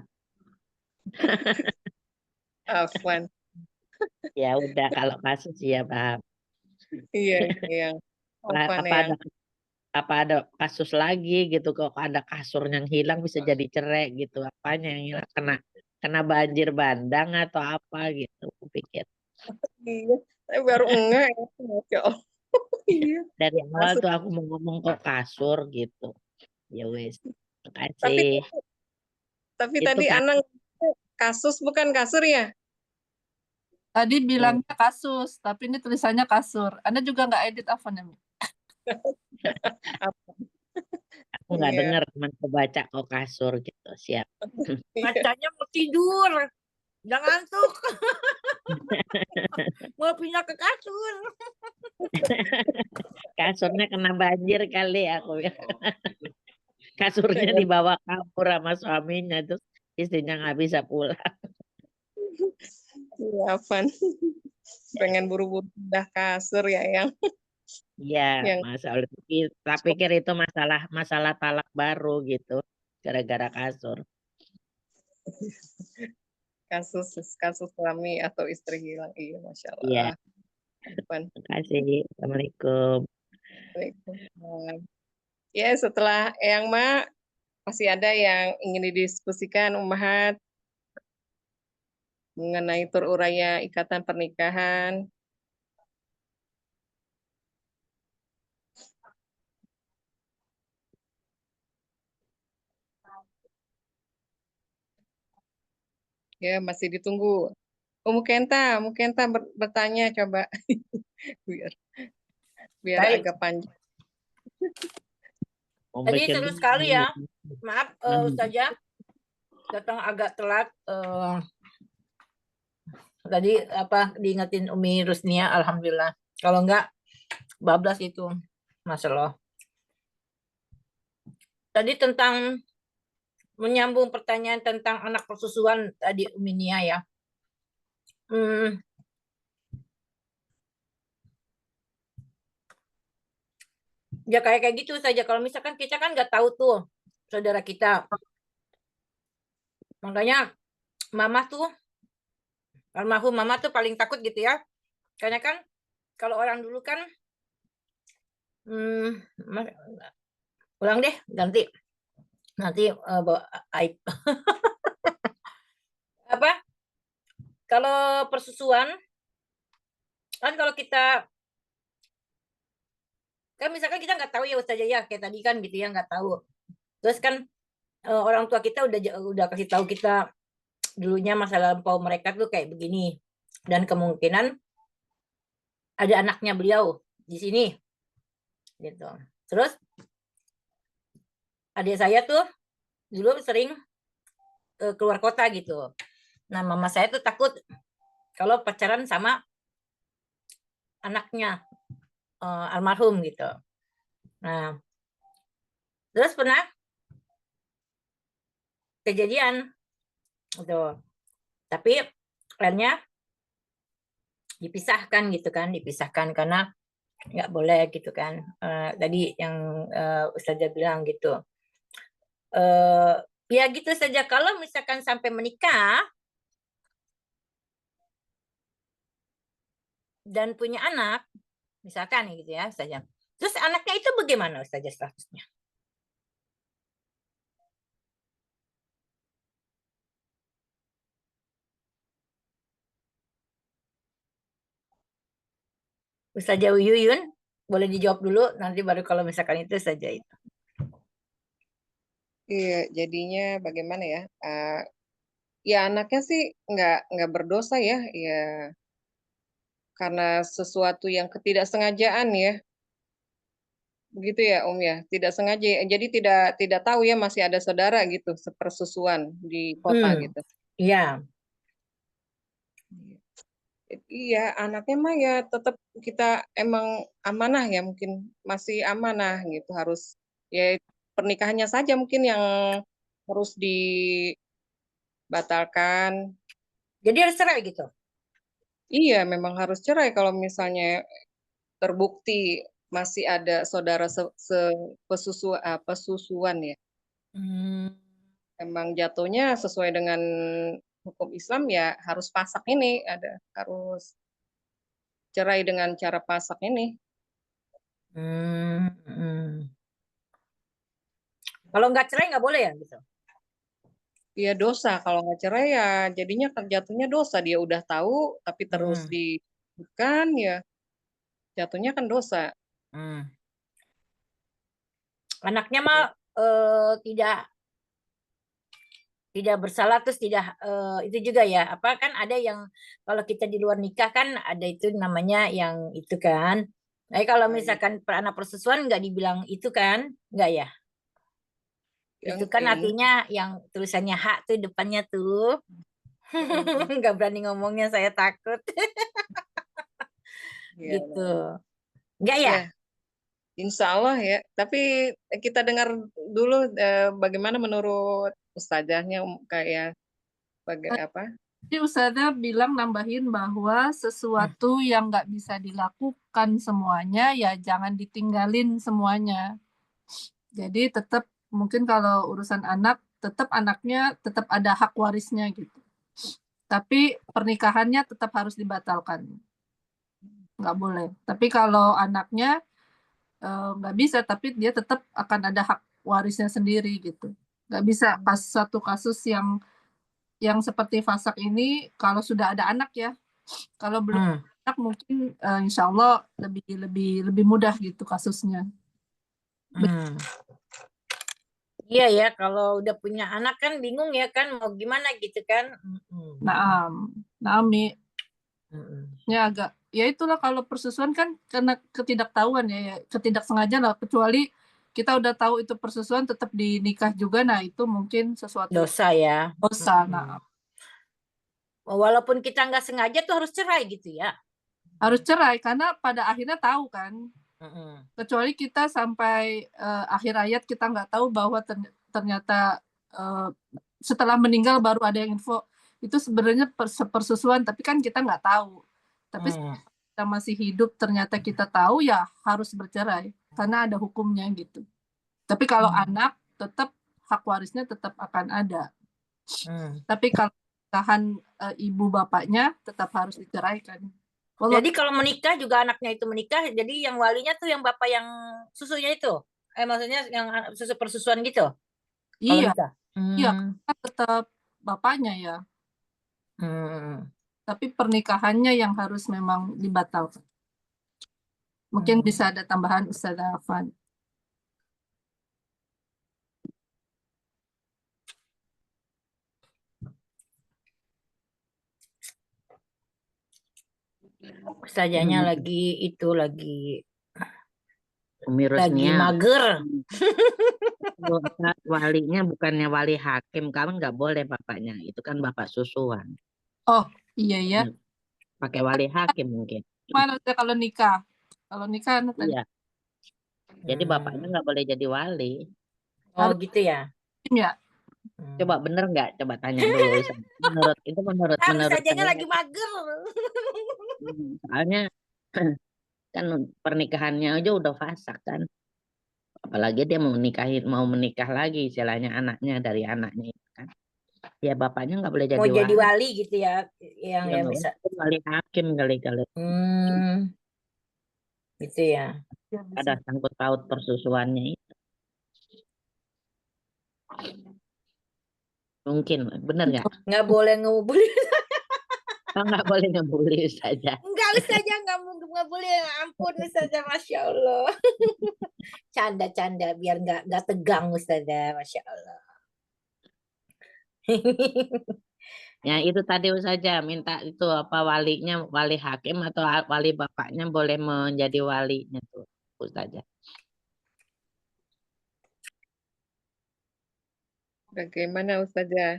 Afwan. Ya udah kalau kasus ya paham. Iya, yang Afwan Apa yang ada kasus lagi gitu, kok ada kasur yang hilang bisa jadi cerai gitu, apanya yang hilang, kena banjir bandang atau apa gitu aku pikir. iya. Saya baru enggak ya. Masya Allah. Iya. Dari awal Maksud, tuh aku mau ngomong kok kasur gitu. Ya wes, tapi makasih. Itu tadi Kak, Anang kasus bukan kasur ya? Tadi bilangnya kasus, tapi ini tulisannya kasur. Anda juga nggak edit apa Mi? aku nggak Iya. dengar, cuman kebaca kok kasur gitu. Siap. Bacanya mau tidur. Jangan ngantuk. Mau pindah ke kasur. Kasurnya kena banjir kali aku ya. Kasurnya dibawa kabur sama suaminya, terus istrinya nggak bisa pulang. Iya, Afwan. Pengen buru-buru pindah kasur ya yang Iya, yang masalah tak pikir itu masalah talak baru gitu, gara-gara kasur. kasus suami atau istri hilang. Iya, Masya Iya, Allah. Afwan. terima kasih. Assalamualaikum. Waalaikumsalam. Ya, setelah Eyang Ma, masih ada yang ingin didiskusikan Ummahat mengenai tururaya ikatan pernikahan. Ya, masih ditunggu. Mukenta bertanya coba biar biar Baik. agak panjang. Mau Tadi bikin seru sekali ya. Maaf Hmm. Ustazah, datang agak telat. Tadi diingetin Umi Rusnia, alhamdulillah. Kalau enggak bablas itu, Masya Allah. Tadi tentang menyambung pertanyaan tentang anak persusuan tadi Umi Nia ya. Ya kayak gitu saja. Kalau misalkan kita kan nggak tahu tuh saudara kita. Makanya mama tuh, almarhum mama tuh paling takut gitu ya. Karena kan kalau orang dulu kan, ulang deh ganti. Nanti bawa aib. Apa? Kalau persusuan, kan kalau kita, kan misalkan kita nggak tahu ya Ustazah ya, kayak tadi kan gitu ya, nggak tahu. Terus kan orang tua kita udah kasih tahu kita dulunya masa lampau mereka tuh kayak begini. Dan kemungkinan ada anaknya beliau di sini. Gitu. Terus adik saya tuh dulu sering keluar kota gitu. Nah, mama saya tuh takut kalau pacaran sama anaknya almarhum gitu. Nah, terus pernah kejadian gitu. Tapi akhirnya dipisahkan gitu kan, dipisahkan karena nggak boleh gitu kan. Tadi yang Ustazah bilang gitu. Ya gitu saja, kalau misalkan sampai menikah dan punya anak, misalkan gitu ya Ustazah. Terus anaknya itu bagaimana Ustazah statusnya? Ustazah Yuyun, boleh dijawab dulu, nanti baru kalau misalkan itu saja itu. Iya, jadinya bagaimana ya? Ya anaknya sih nggak berdosa ya, ya karena sesuatu yang ketidaksengajaan ya, begitu ya ya, tidak sengaja. Jadi tidak tahu ya masih ada saudara gitu, sepersusuan di kota gitu. Iya. Iya, anaknya mah ya tetap kita emang amanah ya, mungkin masih amanah gitu, harus ya pernikahannya saja mungkin yang harus dibatalkan. Jadi harus cerai gitu. Iya, memang harus cerai kalau misalnya terbukti masih ada saudara pesusuan ya. Hmm. Emang jatuhnya sesuai dengan hukum Islam ya harus pasak ini, harus cerai dengan cara pasak ini. Kalau nggak cerai nggak boleh ya gitu. Iya dosa kalau nggak cerai ya jadinya jatuhnya dosa, dia udah tahu tapi terus dibukan ya jatuhnya kan dosa. Anaknya mah tidak bersalah terus tidak itu juga ya apa kan ada yang kalau kita di luar nikah kan ada itu namanya yang itu kan. Nah kalau misalkan anak persusuan nggak dibilang itu kan nggak ya? Itu kan artinya yang tulisannya hak tuh depannya tuh. Nggak berani ngomongnya saya takut. Gitu. Enggak ya? Insya Allah ya. Tapi kita dengar dulu bagaimana menurut ustazahnya kayak apa? Jadi ustazah bilang nambahin bahwa sesuatu yang nggak bisa dilakukan semuanya ya jangan ditinggalin semuanya. Jadi tetap mungkin kalau urusan anak tetap anaknya tetap ada hak warisnya gitu. Tapi pernikahannya tetap harus dibatalkan. Nggak boleh. Tapi kalau anaknya nggak bisa, tapi dia tetap akan ada hak warisnya sendiri gitu. Nggak bisa satu kasus yang seperti Fasak ini kalau sudah ada anak ya. Kalau belum anak mungkin insya Allah lebih mudah gitu kasusnya. Iya ya, kalau udah punya anak kan bingung ya kan mau gimana gitu kan. Naam, ya agak ya itulah kalau persusuan kan karena ketidaktahuan ya ketidaksengajaan lah, kecuali kita udah tahu itu persusuan tetap dinikah juga, nah itu mungkin sesuatu dosa ya. Dosa. Nah, walaupun kita nggak sengaja tuh harus cerai gitu ya. Harus cerai karena pada akhirnya tahu kan. Kecuali kita sampai akhir ayat kita nggak tahu bahwa ternyata setelah meninggal baru ada yang info itu sebenarnya persusuan, tapi kan kita nggak tahu. Tapi kita masih hidup ternyata kita tahu ya harus bercerai karena ada hukumnya gitu. Tapi kalau anak tetap hak warisnya tetap akan ada. Tapi kalau pernikahan ibu bapaknya tetap harus diceraikan. Jadi kalau menikah juga anaknya itu menikah, jadi yang walinya tuh yang bapak yang susunya itu, maksudnya yang susu persusuan gitu. Iya, iya, tetap bapaknya ya. Tapi pernikahannya yang harus memang dibatalkan. Mungkin bisa ada tambahan Ustazah Afan. Ustazahnya lagi mager. Walinya bukannya wali hakim, kamu nggak boleh bapaknya, itu kan bapak susuan. Oh iya ya. Pakai wali hakim mungkin. Mana kalau nikah? Kalau nikah iya. Jadi bapaknya nggak boleh jadi wali. Oh gitu ya. Ya. Coba bener nggak? Coba tanya dulu. menurut Ustazahnya lagi mager. Soalnya kan pernikahannya aja udah fasak kan. Apalagi dia mau menikah lagi istilahnya anaknya dari anaknya itu kan. Ya bapaknya nggak boleh jadi wali. Mau jadi wali gitu ya, yang bisa. Wali hakim kali. Gitu ya. Ada sangkut paut persusuannya itu. Mungkin benar nggak? Nggak boleh ngebully. Nggak boleh ngebully saja. Enggak Ustazah, nggak boleh. Ampun Ustazah, Masya Allah. Canda biar nggak tegang Ustazah, Masya Allah. Ya itu tadi saja minta itu apa walinya, wali hakim atau wali bapaknya boleh menjadi walinya tuh Ustazah. Bagaimana Ustazah?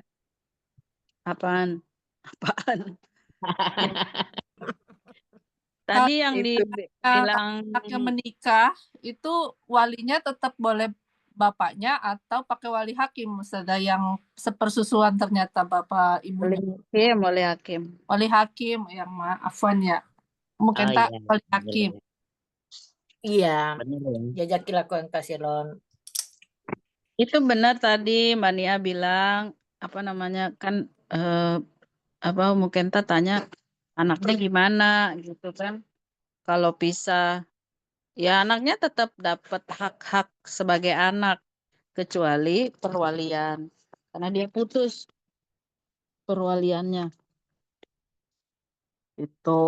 Apaan? Tadi yang dibilang yang menikah itu walinya tetap boleh bapaknya atau pakai wali hakim, Ustazah, yang sepersusuan ternyata bapak ibunya. Wali hakim. Wali hakim yang Afwan ya. Mungkin wali hakim. Iya, Benar ya. jazakillahu khairan. Itu benar tadi Mbak Nia bilang apa namanya kan Mukenta tanya anaknya gimana gitu kan. Kalau pisah ya anaknya tetap dapat hak-hak sebagai anak kecuali perwalian karena dia putus perwaliannya itu.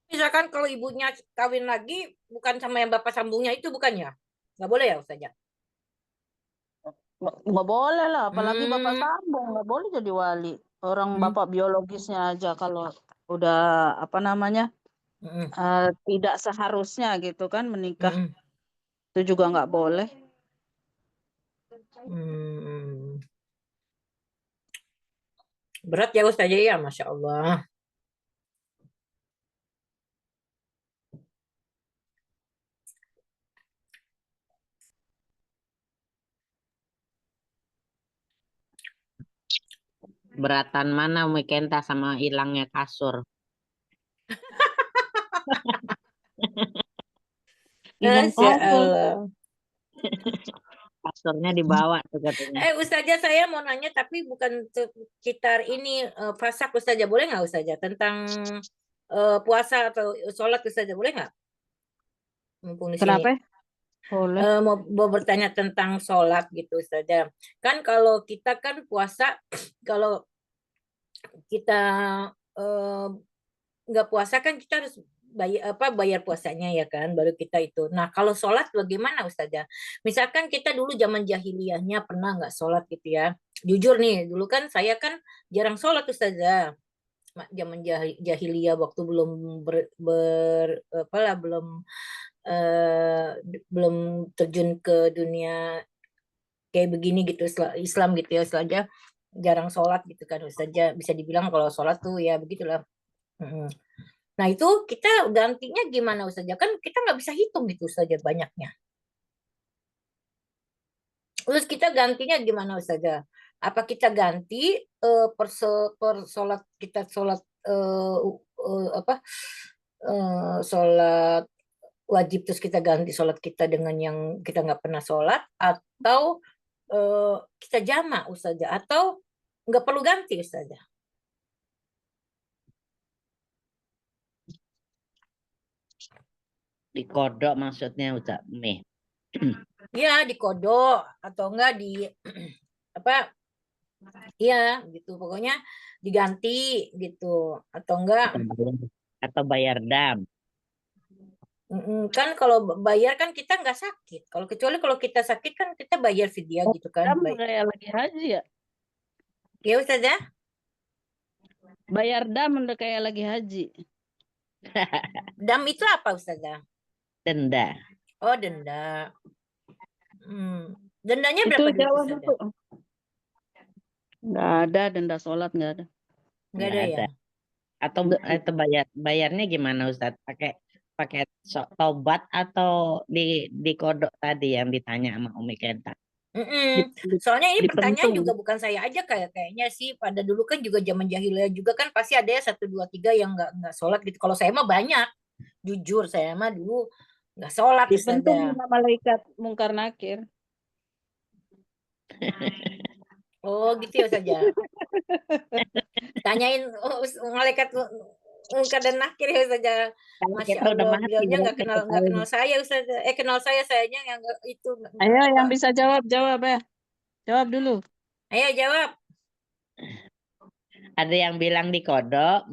Misalkan kalau ibunya kawin lagi, bukan sama yang bapak sambungnya itu bukannya? Nggak boleh ya Ustazah? Nggak boleh lah, apalagi bapak Hmm, sambung nggak boleh jadi wali. Orang hmm, bapak biologisnya aja kalau udah apa namanya hmm, tidak seharusnya gitu kan menikah hmm, itu juga nggak boleh. hmm. Berat ya Ustazah ya, Masya Allah. Beratan mana Mukenta sama hilangnya kasur? Hilang Masya kasur. Allah. Kasurnya dibawa tuh katanya. Ustazah saya mau nanya tapi bukan sekitar ini fasak Ustazah. Boleh nggak Ustazah? Tentang puasa atau sholat Ustazah. Boleh nggak? Mumpung di sini. Kenapa? Boleh. Mau bertanya tentang sholat gitu Ustazah. Kan kalau kita kan puasa, kalau kita nggak puasa kan kita harus bayar puasanya ya kan, baru kita itu. Nah kalau sholat bagaimana Ustazah? Misalkan kita dulu zaman jahiliyahnya pernah nggak sholat gitu ya. Jujur nih, dulu kan saya kan jarang sholat Ustazah. Zaman jahiliyah waktu belum belum terjun ke dunia kayak begini gitu Islam gitu ya Ustazah, jarang sholat gitu kan Ustazah, bisa dibilang kalau sholat tuh ya begitulah. Mm-mm. Nah itu kita gantinya gimana Ustazah, kan kita nggak bisa hitung gitu Ustazah banyaknya, terus kita gantinya gimana Ustazah? Apa kita ganti per sholat kita sholat sholat wajib terus kita ganti sholat kita dengan yang kita nggak pernah sholat, atau kita jamak Ustazah, atau nggak perlu ganti Ustazah? Dikodok maksudnya Ustaz Umi. Ya dikodok atau enggak di apa ya gitu, pokoknya diganti gitu atau enggak. Atau bayar dam. Kan kalau bayar kan kita nggak sakit, kalau kecuali kalau kita sakit kan kita bayar fidyah gitu kan. Dam kayak lagi haji ya? Ya Ustazah? Bayar dam udah kayak lagi haji. Dam itu apa Ustazah? Denda. Oh denda. Dendanya Itu berapa duit jawab Ustazah? itu. Nggak ada denda sholat nggak ada. Nggak ada ya? Atau itu bayarnya gimana Ustaz? Pakai tobat atau dikodok tadi yang ditanya sama Umi Kenta? Soalnya ini pertanyaan Dipentung. juga bukan saya aja, kayaknya sih pada dulu kan juga zaman jahiliyah juga kan pasti ada ya 1, 2, 3 yang nggak sholat gitu. Kalau saya mah banyak, jujur saya mah dulu nggak sholat Dipentung Ustazah. sama malaikat mungkar nakir. Oh gitu ya Ustazah. Tanyain malaikat mungkar dan nakir ya Ustazah. Masya Allah, beliaunya nggak kenal saya Ustazah. Kenal sayanya yang itu. Ayo yang bisa jawab ya. Jawab dulu. Ayo jawab. Ada yang bilang dikodok,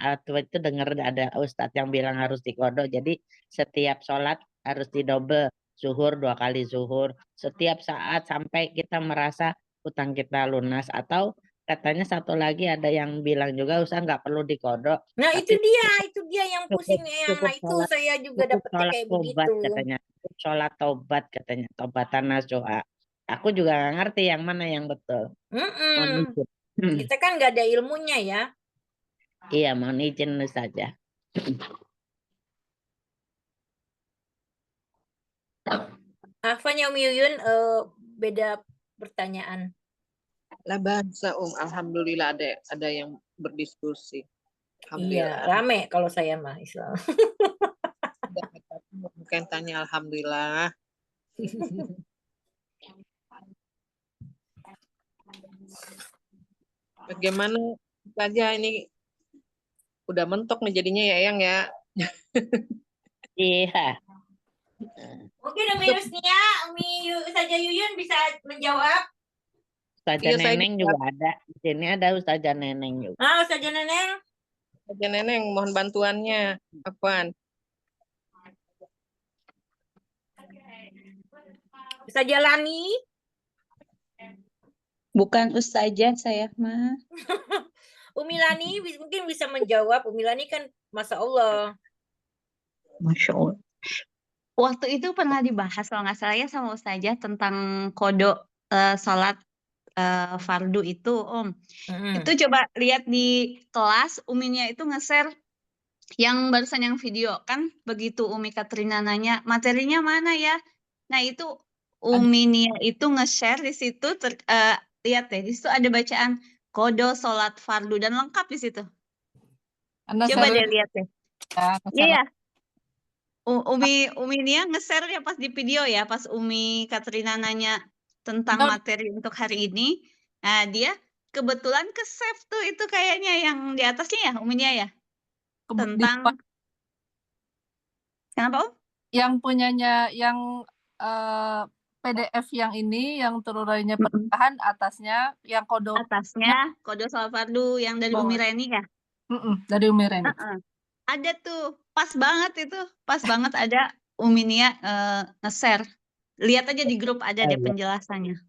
atau itu dengar ada Ustadz yang bilang harus dikodok. Jadi setiap sholat harus didobel, zuhur 2 kali zuhur. Setiap saat sampai kita merasa utang kita lunas. Atau katanya satu lagi ada yang bilang juga Ustadz nggak perlu dikodok. Nah tapi itu dia yang pusing yang cukup nah itu saya juga cukup dapetnya sholat kayak tobat begitu. katanya. Sholat tobat katanya, tobatan nasuha. Aku juga nggak ngerti yang mana yang betul. Kita kan nggak ada ilmunya ya. Iya, mohon izin saja. Afanya Umi Yuyun beda pertanyaan. Lah bahasa alhamdulillah ada yang berdiskusi. Iya, rame kalau saya mah Islam. kan tanya alhamdulillah. Bagaimana saja ini udah mentok nih jadinya ya Yang ya. Iya. Mungkin Umi Rusnia, Ustazah Yuyun bisa menjawab. Ustazah Iya, saya Neneng juga ada. Di sini ada Ustazah Neneng juga. Ustazah Neneng. Ustazah Neneng mohon bantuannya. Apaan? Ustazah Lani. Bukan ustazah saya mah. Umi Lani mungkin bisa menjawab. Umi Lani kan Masya Allah. Masya Allah. Waktu itu pernah dibahas kalau nggak salah ya sama ustazah tentang kodok sholat fardu itu Om. Itu coba lihat di kelas Uminya itu nge-share yang barusan yang video kan begitu Umi Katrina nanya materinya mana ya. Nah itu Uminya itu nge-share di situ lihat deh di situ ada bacaan kodo sholat fardu dan lengkap di situ. Anda Coba share deh lihat deh. ya, Iya. Umi Nia nge-share ya pas di video ya pas Umi Katrina nanya tentang materi untuk hari ini. Nah dia kebetulan ke-save tuh itu kayaknya yang di atasnya ya Umi Nia ya. Tentang kenapa Om? Yang punyanya yang PDF yang ini yang turunannya pernikahan atasnya yang kode atasnya kode sholat fardu yang dari Umi Reni ya. Dari Umi Reni. Ada tuh pas banget itu pas banget ada Umi Nia nge-share. Lihat aja di grup ada deh penjelasannya.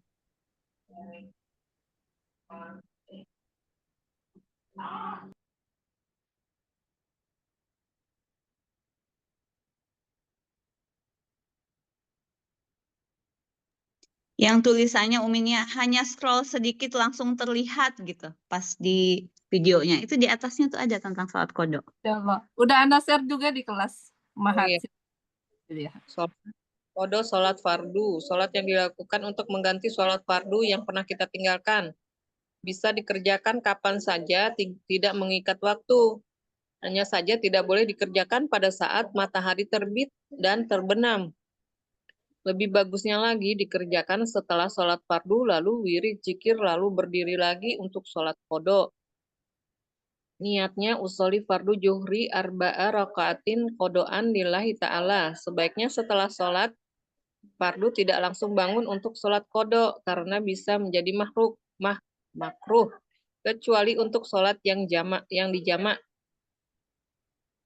Yang tulisannya Umi Nia hanya scroll sedikit langsung terlihat gitu pas di videonya. Itu di atasnya tuh ada tentang sholat kodok. Udah Anda share juga di kelas Mahat. Kodok sholat fardu, sholat yang dilakukan untuk mengganti sholat fardu yang pernah kita tinggalkan. Bisa dikerjakan kapan saja, tidak mengikat waktu. Hanya saja tidak boleh dikerjakan pada saat matahari terbit dan terbenam. Lebih bagusnya lagi dikerjakan setelah sholat fardu, lalu wirid, zikir, lalu berdiri lagi untuk sholat kodok. Niatnya usoli fardu juhri arba'a rakaatin kodoan lillahi ta'ala. Sebaiknya setelah sholat fardu tidak langsung bangun untuk sholat kodok, karena bisa menjadi makruh, kecuali untuk sholat yang dijamak.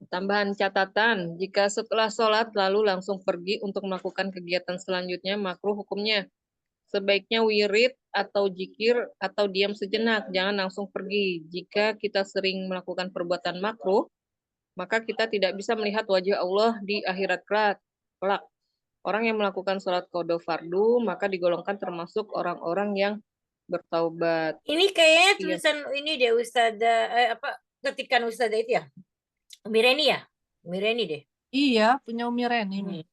Tambahan catatan, jika setelah sholat lalu langsung pergi untuk melakukan kegiatan selanjutnya, makruh hukumnya. Sebaiknya wirid atau zikir atau diam sejenak, jangan langsung pergi. Jika kita sering melakukan perbuatan makruh, maka kita tidak bisa melihat wajah Allah di akhirat kelak. Orang yang melakukan sholat qada fardu, maka digolongkan termasuk orang-orang yang bertaubat. Ini kayaknya tulisan ini deh Ustazah, ketikan Ustazah itu ya? Umi Reni ya? Umi Reni deh. Iya, punya Umi Reni.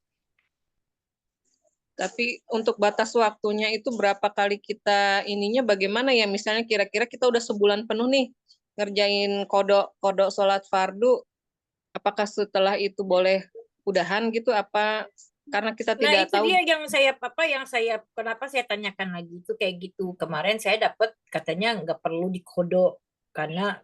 Tapi untuk batas waktunya itu berapa kali kita ininya bagaimana ya? Misalnya kira-kira kita udah sebulan penuh nih ngerjain kodok sholat fardu. Apakah setelah itu boleh udahan gitu? Apa karena kita tidak tahu? Nah itu dia kenapa saya tanyakan lagi itu kayak gitu. Kemarin saya dapat katanya nggak perlu dikodok karena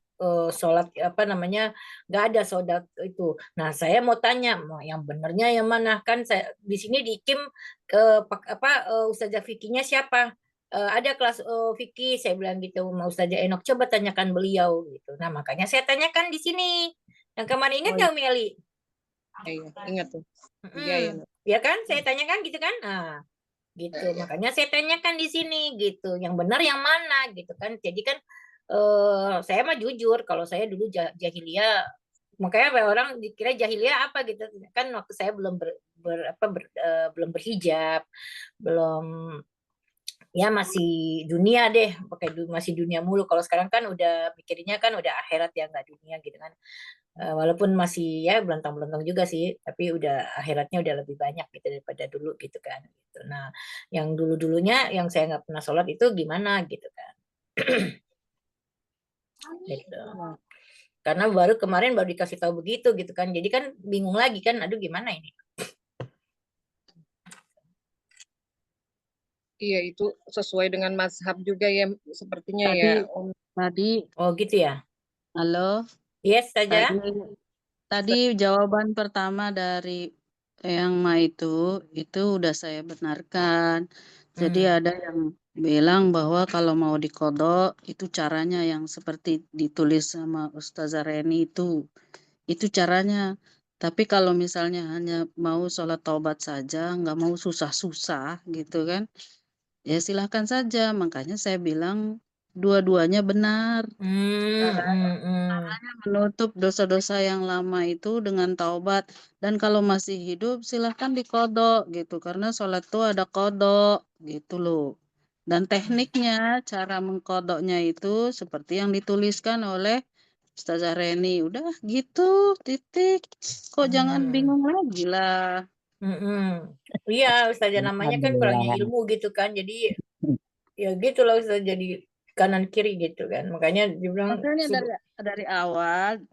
sholat nggak ada sholat itu. Nah saya mau tanya mau yang benernya yang mana, kan saya di sini di Kim Ustazah Vikinya siapa, ada kelas Viki, saya bilang gitu mau Ustazah Enok, coba tanyakan beliau gitu. Nah makanya saya tanyakan di sini yang kemarin, ingat nggak Umi Eli? Iya, ingat tuh. Ya kan saya tanyakan gitu kan. Nah gitu makanya saya tanyakan di sini gitu yang benar yang mana gitu kan. Jadi kan saya mah jujur kalau saya dulu jahiliyah, makanya orang dikira jahiliyah apa gitu kan, waktu saya belum belum berhijab, belum ya masih dunia deh, masih dunia mulu. Kalau sekarang kan udah mikirnya kan udah akhirat ya, nggak dunia gitu kan. Walaupun masih ya belentang-belentang juga sih, tapi udah akhiratnya udah lebih banyak gitu daripada dulu gitu kan. Nah yang dulu-dulunya yang saya nggak pernah sholat itu gimana gitu kan. Gitu. Karena kemarin baru dikasih tahu begitu gitu kan, jadi kan bingung lagi kan, aduh gimana ini. Iya, itu sesuai dengan mazhab juga ya, sepertinya Tadi, ya, Om. Oh gitu ya. halo, Yes saja. tadi jawaban pertama dari Yang Ma itu udah saya benarkan. Jadi ada yang bilang bahwa kalau mau dikodok itu caranya yang seperti ditulis sama Ustazah Reni itu caranya. Tapi kalau misalnya hanya mau sholat taubat saja, nggak mau susah-susah gitu kan, ya silahkan saja. Makanya saya bilang dua-duanya benar. Caranya menutup dosa-dosa yang lama itu dengan taubat. Dan kalau masih hidup silahkan dikodok gitu. Karena sholat itu ada kodok gitu loh. Dan tekniknya, cara mengkodoknya itu seperti yang dituliskan oleh Ustazah Reni. Udah gitu, titik. Kok jangan bingung lagi lah. Iya, Ustazah namanya kan kurangnya Alhamdulillah. ilmu gitu kan. Jadi ya gitu lah Ustazah, jadi kanan kiri gitu kan. Makanya dia bilang Makanya dari awal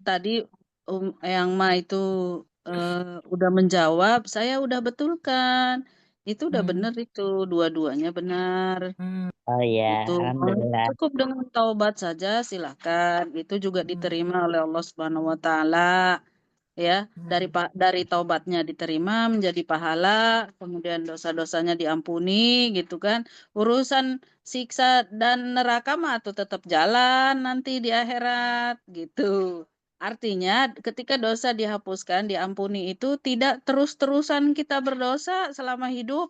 tadi Yang Ma itu udah menjawab, saya udah betulkan. Itu udah benar itu, dua-duanya benar. Oh ya, Itu alhamdulillah. cukup dengan taubat saja silahkan. Itu juga diterima oleh Allah Subhanahu wa taala. Ya, dari taubatnya diterima menjadi pahala, kemudian dosa-dosanya diampuni gitu kan. Urusan siksa dan neraka mah tuh tetap jalan nanti di akhirat gitu. Artinya ketika dosa dihapuskan, diampuni itu tidak terus-terusan kita berdosa selama hidup.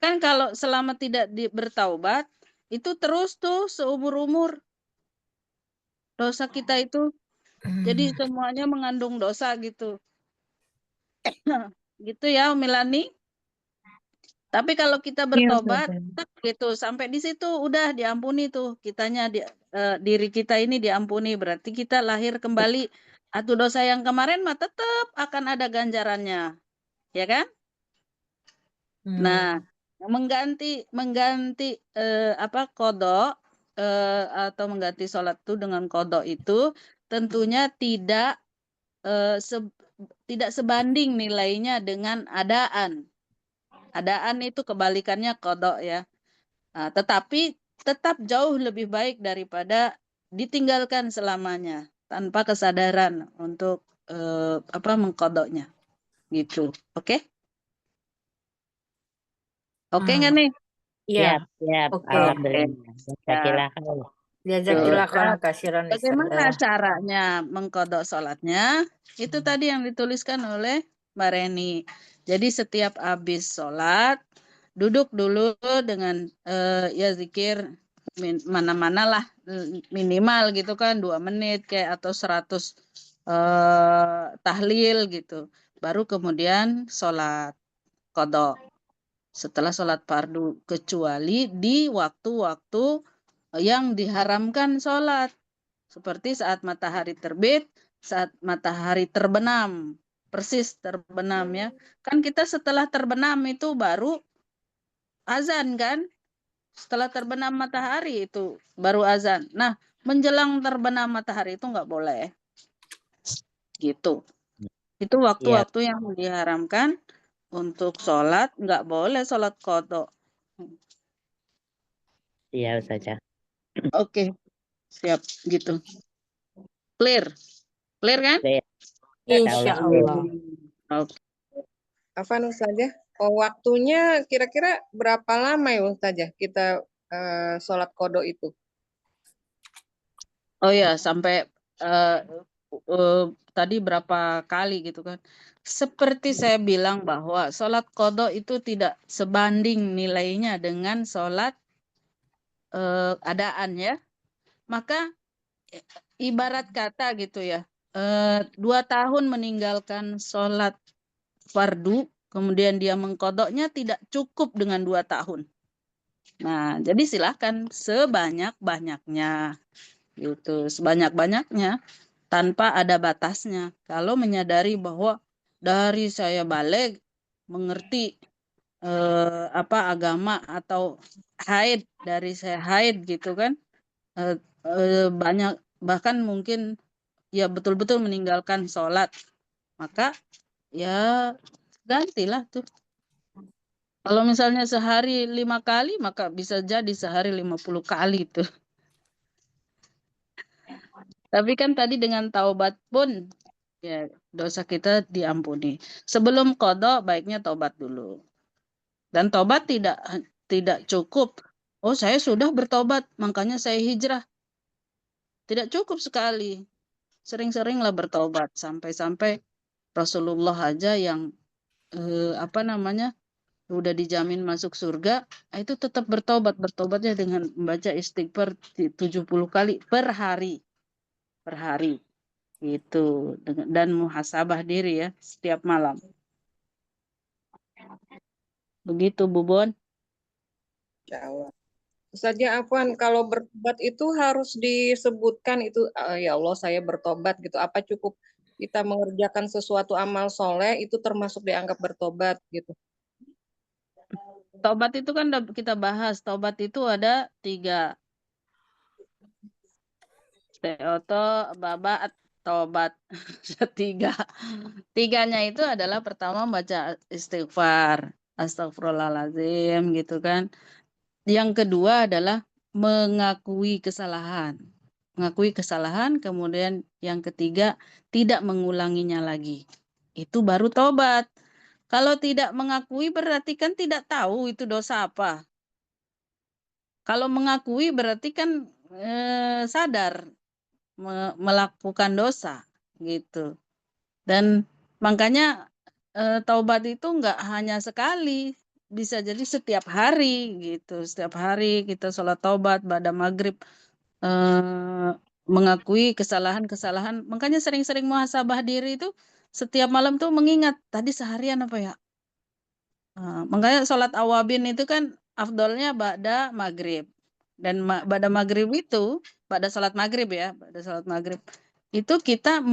Kan kalau selama tidak bertaubat, itu terus tuh seumur-umur dosa kita itu. Jadi semuanya mengandung dosa gitu. Gitu ya, Milani. Tapi kalau kita bertobat, gitu sampai di situ udah diampuni tuh kitanya, diri kita ini diampuni, berarti kita lahir kembali. Atau dosa yang kemarin mah tetap akan ada ganjarannya, ya kan? Nah, mengganti kodok atau mengganti sholat itu dengan kodok itu tentunya tidak sebanding nilainya dengan adaan. Adaan itu kebalikannya kodok ya. Nah, tetapi tetap jauh lebih baik daripada ditinggalkan selamanya tanpa kesadaran untuk mengkodoknya gitu. Oke? Oke nggak nih? Iya. Siap, Oke. alhamdulillah. Jazakillah khair. Jazakillah khairan kasiran Bagaimana Ustazah. caranya mengkodok sholatnya? Itu tadi yang dituliskan oleh Mbak Reni. Jadi setiap habis sholat, duduk dulu dengan ya zikir mana-mana lah, minimal gitu kan 2 menit kayak atau 100 tahlil gitu. Baru kemudian sholat kodok. Setelah sholat fardu, kecuali di waktu-waktu yang diharamkan sholat. Seperti saat matahari terbit, saat matahari terbenam. Persis terbenam ya. Kan kita setelah terbenam itu baru azan kan? Setelah terbenam matahari itu baru azan. Nah, menjelang terbenam matahari itu nggak boleh. Gitu. Itu waktu-waktu yang diharamkan untuk sholat, nggak boleh sholat qadha. Iya, Ustazah. Oke, siap gitu. Clear? Clear kan? Insya Allah. Oke. Afan Ustazah, waktunya kira-kira berapa lama ya Ustazah kita sholat kodok itu? Oh ya, sampai tadi berapa kali gitu kan. Seperti saya bilang bahwa sholat qadha itu tidak sebanding nilainya dengan sholat adaan ya. Maka ibarat kata gitu ya, 2 tahun meninggalkan sholat fardu, kemudian dia mengkodoknya tidak cukup dengan 2 tahun. Nah, jadi silahkan sebanyak-banyaknya gitu, sebanyak-banyaknya tanpa ada batasnya. Kalau menyadari bahwa dari saya balik mengerti agama atau haid, dari saya haid gitu kan, banyak bahkan mungkin ya betul-betul meninggalkan sholat, maka ya gantilah tuh Kalau misalnya sehari 5 kali, maka bisa jadi sehari 50 kali itu. Tapi kan tadi dengan taubat pun ya dosa kita diampuni. Sebelum qada baiknya taubat dulu. Dan taubat tidak cukup. Oh, saya sudah bertobat, makanya saya hijrah. Tidak cukup sekali. Sering-seringlah bertobat sampai-sampai Rasulullah aja yang udah dijamin masuk surga, itu tetap bertobatnya dengan membaca istighfar 70 kali per hari. Itu dan muhasabah diri ya setiap malam. Begitu Bu Bon. Insyaallah. Ustaznya Afwan, kalau bertobat itu harus disebutkan itu ya Allah saya bertobat gitu. Apa cukup kita mengerjakan sesuatu amal soleh itu termasuk dianggap bertobat gitu? Taubat itu kan udah kita bahas. Taubat itu ada 3. Teoto, babat, taubat. 3. 3-nya itu adalah pertama baca istighfar. Astagfirullahaladzim gitu kan. Yang kedua adalah mengakui kesalahan. Mengakui kesalahan, kemudian yang ketiga tidak mengulanginya lagi. Itu baru tobat. Kalau tidak mengakui berarti kan tidak tahu itu dosa apa. Kalau mengakui berarti kan sadar melakukan dosa gitu. Dan makanya taubat itu enggak hanya sekali, bisa jadi setiap hari gitu. Setiap hari kita sholat taubat pada maghrib, mengakui kesalahan-kesalahan. Makanya sering-sering muhasabah diri itu setiap malam tuh mengingat tadi seharian apa ya. Makanya sholat awabin itu kan afdolnya ba'da maghrib. Dan pada maghrib itu, pada sholat maghrib ya, pada sholat maghrib itu kita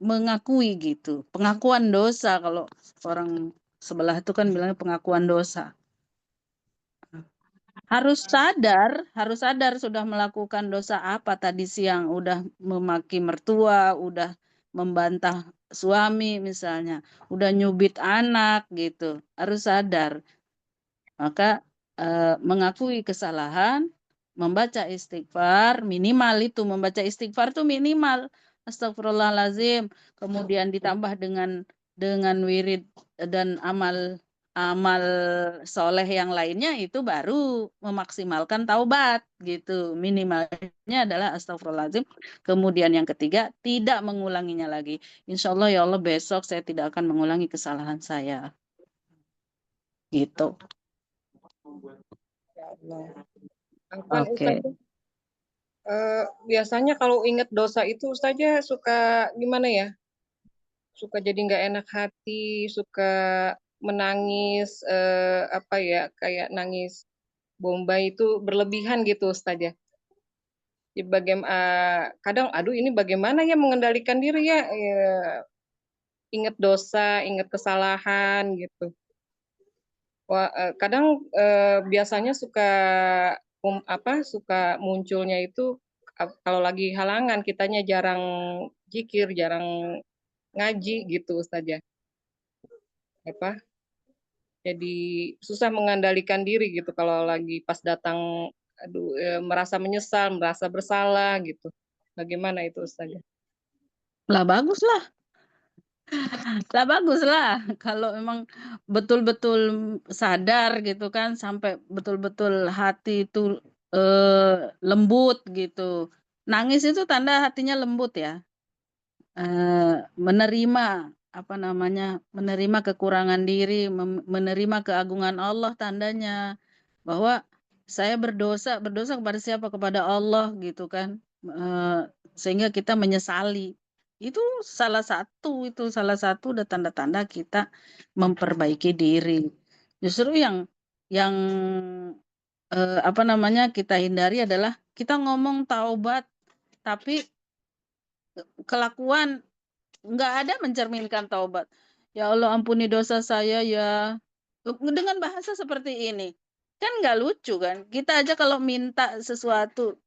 mengakui gitu, pengakuan dosa. Kalau orang sebelah itu kan bilangnya pengakuan dosa. Harus sadar sudah melakukan dosa apa tadi siang, udah memaki mertua, udah membantah suami misalnya, udah nyubit anak gitu, harus sadar. Maka mengakui kesalahan, membaca istighfar, minimal itu membaca istighfar tuh minimal. Astagfirullahalazim, kemudian ditambah dengan wirid dan amal soleh yang lainnya itu baru memaksimalkan taubat gitu. Minimalnya adalah astagfirullahalazim. Kemudian yang ketiga tidak mengulanginya lagi. Insya Allah ya Allah besok saya tidak akan mengulangi kesalahan saya. Gitu. Ya Allah. Afwan, Oke. Ustaznya, biasanya kalau ingat dosa itu Ustaznya suka gimana ya? Suka jadi nggak enak hati, suka menangis, apa ya, kayak nangis bombay itu berlebihan gitu Ustaznya. Kadang aduh ini bagaimana ya mengendalikan diri ya, ingat dosa, ingat kesalahan gitu. Kadang biasanya suka munculnya itu kalau lagi halangan kitanya jarang zikir, jarang ngaji gitu Ustazah. Jadi susah mengendalikan diri gitu kalau lagi pas datang merasa menyesal, merasa bersalah gitu. Bagaimana itu Ustazah? Lah bagus lah. Lah bagus lah kalau memang betul-betul sadar gitu kan sampai betul-betul hati itu lembut gitu. Nangis itu tanda hatinya lembut ya. Menerima menerima kekurangan diri, menerima keagungan Allah tandanya bahwa saya berdosa kepada siapa? Kepada Allah gitu kan. Sehingga kita menyesali. Itu salah satu udah tanda-tanda kita memperbaiki diri. Justru yang kita hindari adalah kita ngomong taubat tapi kelakuan nggak ada mencerminkan taubat. Ya Allah ampuni dosa saya ya. Dengan bahasa seperti ini. Kan nggak lucu kan. Kita aja kalau minta sesuatu,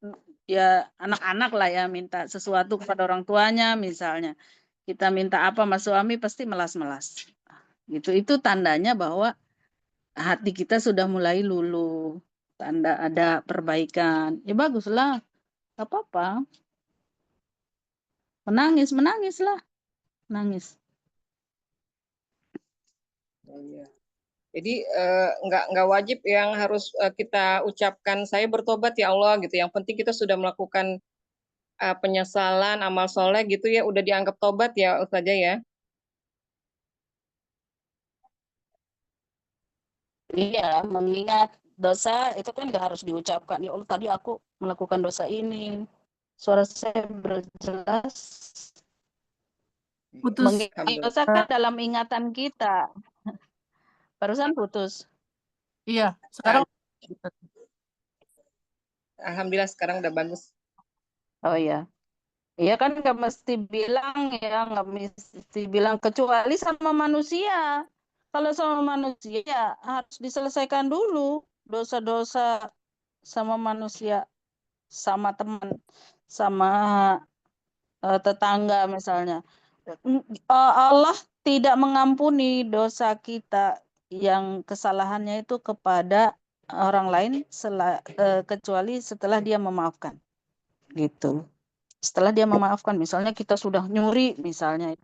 ya anak-anak lah ya minta sesuatu kepada orang tuanya misalnya. Kita minta apa sama suami pasti melas-melas. Gitu. Itu tandanya bahwa hati kita sudah mulai luluh, tanda ada perbaikan. Ya baguslah, nggak apa-apa. Menangislah, nangis. Iya. Jadi nggak wajib yang harus kita ucapkan saya bertobat ya Allah gitu. Yang penting kita sudah melakukan penyesalan, amal soleh gitu ya, udah dianggap tobat ya Ustazah ya. Iya, mengingat dosa itu kan nggak harus diucapkan. Ya Allah, tadi aku melakukan dosa ini. Suara saya berjelas. Putus. Mengingat dosa kan dalam ingatan kita. Barusan putus. Iya, sekarang Alhamdulillah sekarang udah bagus. Oh iya. Iya kan nggak mesti bilang ya, nggak mesti bilang kecuali sama manusia. Kalau sama manusia ya harus diselesaikan dulu dosa-dosa sama manusia, sama teman, sama tetangga misalnya. Allah tidak mengampuni dosa kita yang kesalahannya itu kepada orang lain kecuali setelah dia memaafkan. Gitu. Setelah dia memaafkan, misalnya kita sudah nyuri, misalnya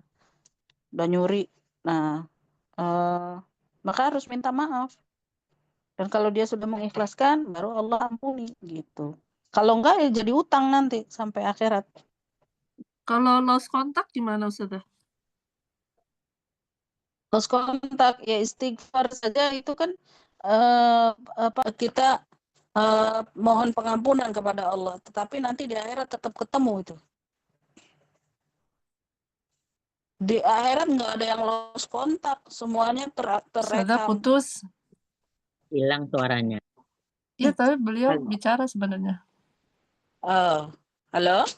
udah nyuri, nah maka harus minta maaf. Dan kalau dia sudah mengikhlaskan, baru Allah ampuni gitu. Kalau enggak ya jadi utang nanti sampai akhirat. kalau lost kontak gimana Ustazah? Lost kontak ya istighfar saja itu kan kita mohon pengampunan kepada Allah, tetapi nanti di akhirat tetap ketemu itu. Di akhirat nggak ada yang lost kontak, semuanya Ustazah terekam. putus. Hilang suaranya. Iya, tapi beliau bicara sebenarnya. Oh, halo?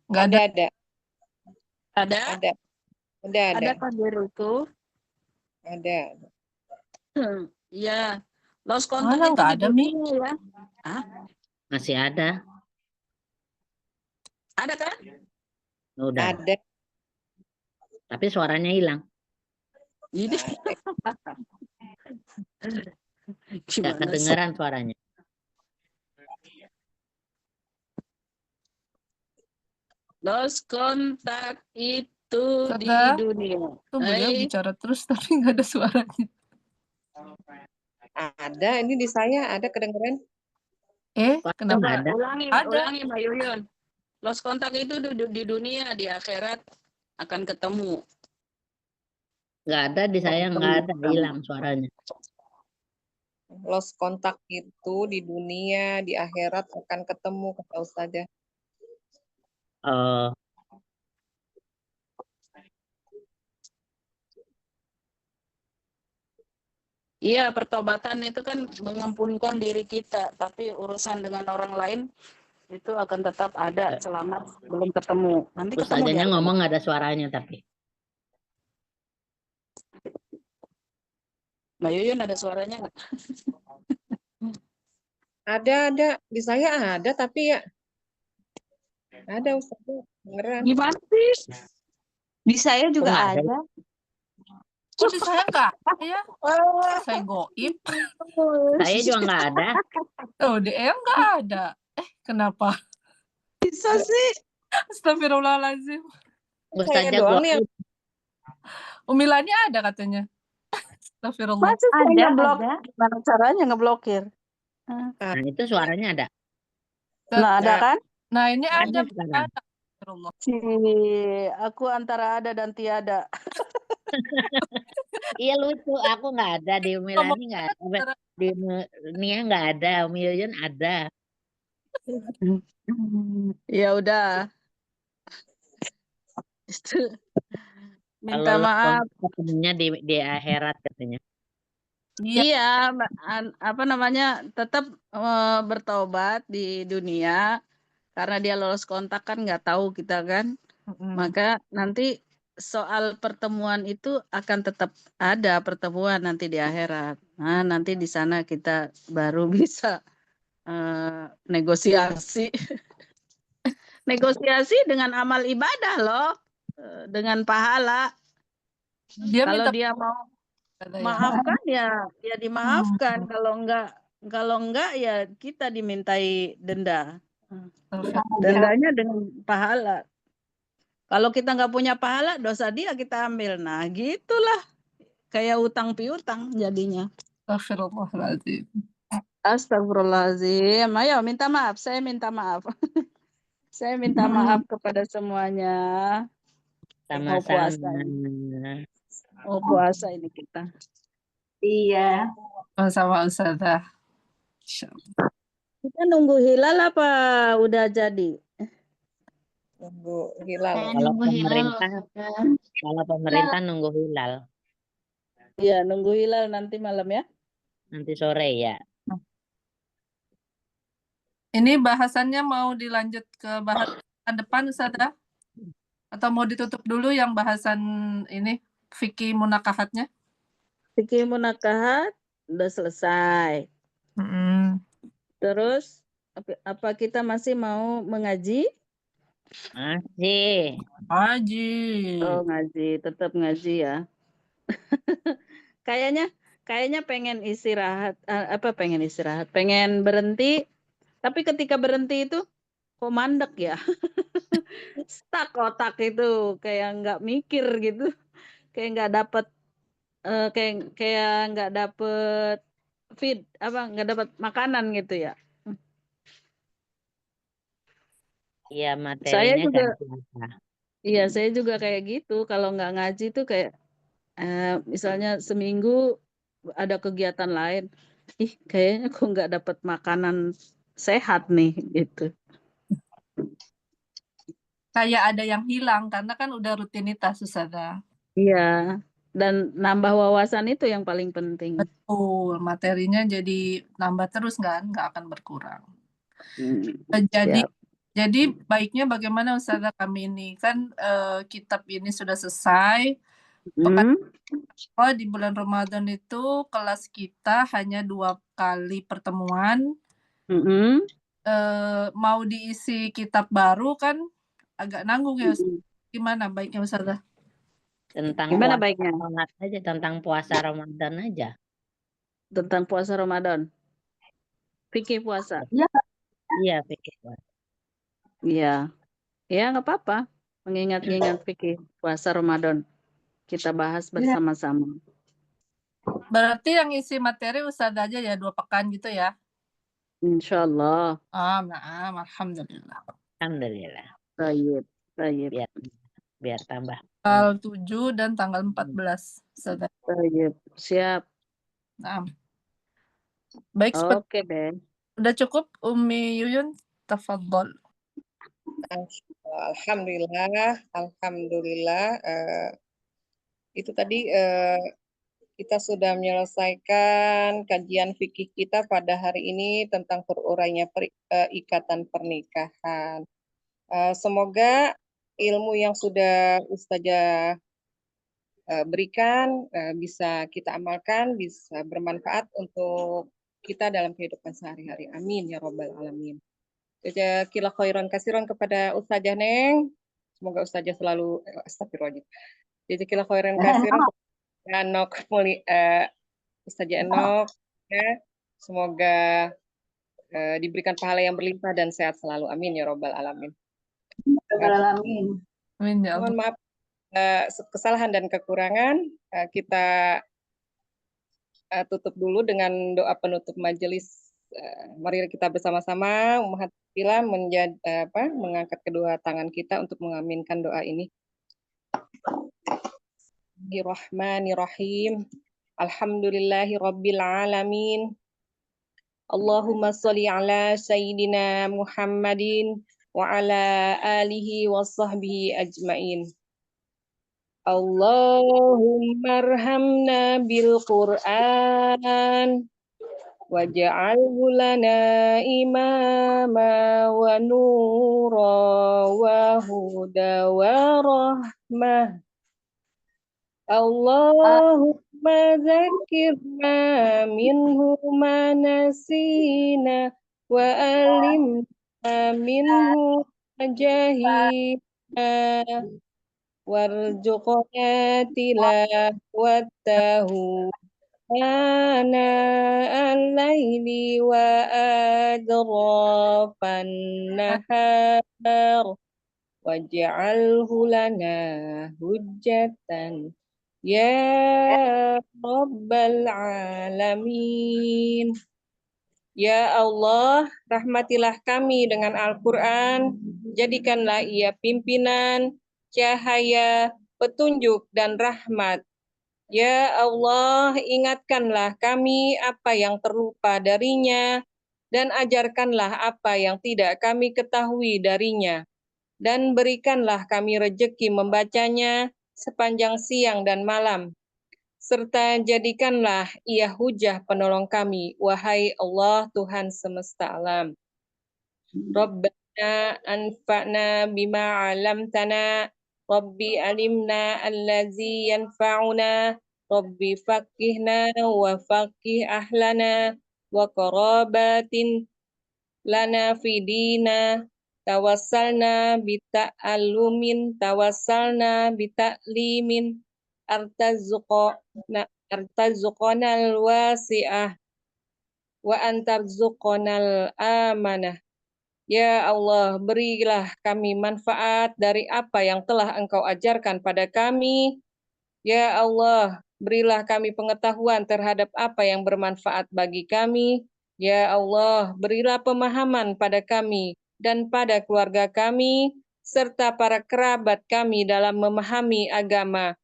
Nggak ada. Ada. Ada? Ada kan itu? Ada. Ya, lost kontak Mana itu nggak di ada, Mi? dunia ya. Hah? Masih ada. Ada kan? Udah. Ada. Tapi suaranya hilang. Ini Nggak gimana sih? kedengeran suaranya. Lost kontak itu di Ustazah, dunia. tuh beliau bicara terus tapi nggak ada suaranya. Ada, ini di saya ada kedengeran. Kenapa? Nggak ada. Ulangi Mbak Yuyun. Lost kontak itu di dunia, di akhirat akan ketemu. Nggak ada di saya, nggak ada, hilang suaranya. Lost kontak itu di dunia, di akhirat akan ketemu kata Ustazah. Iya, pertobatan itu kan mengampunkan diri kita, tapi urusan dengan orang lain itu akan tetap ada selama belum ketemu. Nanti ketemu Ustazahnya dia. ngomong nggak ada suaranya tapi. Mbak Yuyun ada suaranya nggak? Ada. Di saya ada, tapi ya ada Ustazah. Beneran. Gimana sih? Di saya juga nggak ada? ada. Kok di saya nggak ada ya? Saya goib. Saya juga nggak ada. Oh, di Eyang nggak ada. Kenapa? Bisa sih. Astagfirullahaladzim. Ustazah Saya doang nih yang Umilani ada katanya. Astagfirullah. Masa saya Ada, ngeblok? ada. Gimana caranya ngeblokir? Nah, itu suaranya ada. Nah, ada kan? Nah, ini Ada ada. sekarang. Astagfirullah. Aku antara ada dan tiada. Iya lucu, aku nggak ada, di Milani nggak ada, di Nia nggak ada, Umi Yuyun ada. Ya udah. Itu. Minta Kalau maaf. ketemunya di akhirat katanya. Iya, apa namanya, tetap bertaubat di dunia karena dia lolos kontak kan nggak tahu kita kan. Maka nanti soal pertemuan itu akan tetap ada pertemuan nanti di akhirat. Nah, nanti di sana kita baru bisa negosiasi. Negosiasi dengan amal ibadah loh, dengan pahala. Dia Kalau minta dia mau Ada ya. maafkan ya dimaafkan. Kalau enggak ya kita dimintai denda. Dendanya dengan pahala. Kalau kita nggak punya pahala, dosa dia kita ambil. Nah, gitulah. Kayak utang piutang jadinya. Astagfirullahaladzim. Astagfirullahaladzim. Ayo minta maaf. Saya minta maaf. Saya minta maaf kepada semuanya. Mau puasa Sama-sama. Mau puasa ini kita. Iya. Sama Ustazah. Insyaallah. Kita nunggu hilal apa udah jadi? Nunggu hilal. Saya Kalau nunggu hilal, pemerintah, Ustazah. kalau pemerintah nunggu hilal Iya, nunggu hilal nanti malam ya. nanti sore ya. Ini bahasannya mau dilanjut ke bahasan depan Ustazah? Atau mau ditutup dulu yang bahasan ini fikih munakahatnya? Fikih munakahat udah selesai. Terus apa kita masih mau mengaji? Masih. Ngaji. Oh, ngaji, tetap ngaji ya. Kayaknya pengen istirahat, pengen istirahat, pengen berhenti, tapi ketika berhenti itu kok mandek ya. Stuck otak itu, kayak nggak mikir gitu, kayak nggak dapet kayak nggak dapet nggak dapet makanan gitu ya. Iya, Saya materinya juga, kan biasa. iya saya juga kayak gitu. Kalau nggak ngaji tuh kayak misalnya seminggu ada kegiatan lain, kayaknya kok nggak dapat makanan sehat nih gitu. Kayak ada yang hilang karena kan udah rutinitas Ustazah. Iya, dan nambah wawasan itu yang paling penting. Betul, materinya jadi nambah terus nggak akan berkurang. Siap. Jadi baiknya bagaimana Ustazah kami ini kan kitab ini sudah selesai. Di bulan Ramadan itu kelas kita hanya 2 kali pertemuan. Mau diisi kitab baru kan agak nanggung ya Ustazah. Gimana baiknya Ustazah? Gimana Puasa baiknya? Ramadan aja, tentang puasa Ramadan aja. Tentang puasa Ramadan. Fikih puasa. Iya, fikih puasa. Iya. Ya nggak apa-apa. Mengingat-ingat fikih puasa Ramadan. Kita bahas bersama-sama. Berarti yang isi materi Ustazah aja ya 2 pekan gitu ya? Insya Allah. Alhamdulillah. Alhamdulillah. Baik. Biar tambah. Tanggal 7 dan tanggal 14 Ustazah. Baik. Siap. Nah. Baik, Oke deh. Udah cukup Umi Yuyun, tafadhol. Alhamdulillah. Itu tadi kita sudah menyelesaikan kajian fikih kita pada hari ini tentang terurainya ikatan pernikahan. Semoga ilmu yang sudah Ustazah berikan bisa kita amalkan, bisa bermanfaat untuk kita dalam kehidupan sehari-hari. Amin ya Rabbal Alamin. Jazakillah khairan kasiran kepada Ustazah Neng. Semoga Ustazah selalu astagfirullahaladzim. Jazakillah khairan kasiran kepada Enok Ustazah Enok. Ya. Semoga diberikan pahala yang berlimpah dan sehat selalu. Amin ya Rabbal Alamin. Amin. Amin ya Allah. Mohon maaf kesalahan dan kekurangan. Kita tutup dulu dengan doa penutup majelis. Mari kita bersama-sama mengangkat kedua tangan kita untuk mengaminkan doa ini. Bismillahirrahmanirrahim. Alhamdulillahi rabbil alamin. Allahumma sholli ala sayyidina Muhammadin wa ala alihi wa sahbihi ajmain. Allahumma arhamna bil Qur'an waj'alhu lana imama wa nura wa huda wa rahmah. Allahumma zakirna minhu ma nasina wa alimna minhu ma jahilna. warzuqna tilawatahu ana al-laili wa adrafan nahar waj'alhu lana hujjatan ya rabbal alamin. Ya Allah, rahmatilah kami dengan Al-Quran, jadikanlah ia pimpinan, cahaya, petunjuk, dan rahmat. Ya Allah, ingatkanlah kami apa yang terlupa darinya, dan ajarkanlah apa yang tidak kami ketahui darinya. Dan berikanlah kami rejeki membacanya sepanjang siang dan malam. Serta jadikanlah ia hujah penolong kami, wahai Allah Tuhan semesta alam. Rabbana anfa'na bima 'allamtana, Rabbi alimna allazi yanfa'una, Rabbi faqihna wa faqih ahlana, wa qarabatin lana fi dina, tawassalna bita'allumin, tawassalna bita'limin, artazuqonal wasi'ah wa antarzuqonal amanah. Ya Allah, berilah kami manfaat dari apa yang telah Engkau ajarkan pada kami. Ya Allah, berilah kami pengetahuan terhadap apa yang bermanfaat bagi kami. Ya Allah, berilah pemahaman pada kami dan pada keluarga kami, serta para kerabat kami dalam memahami agama.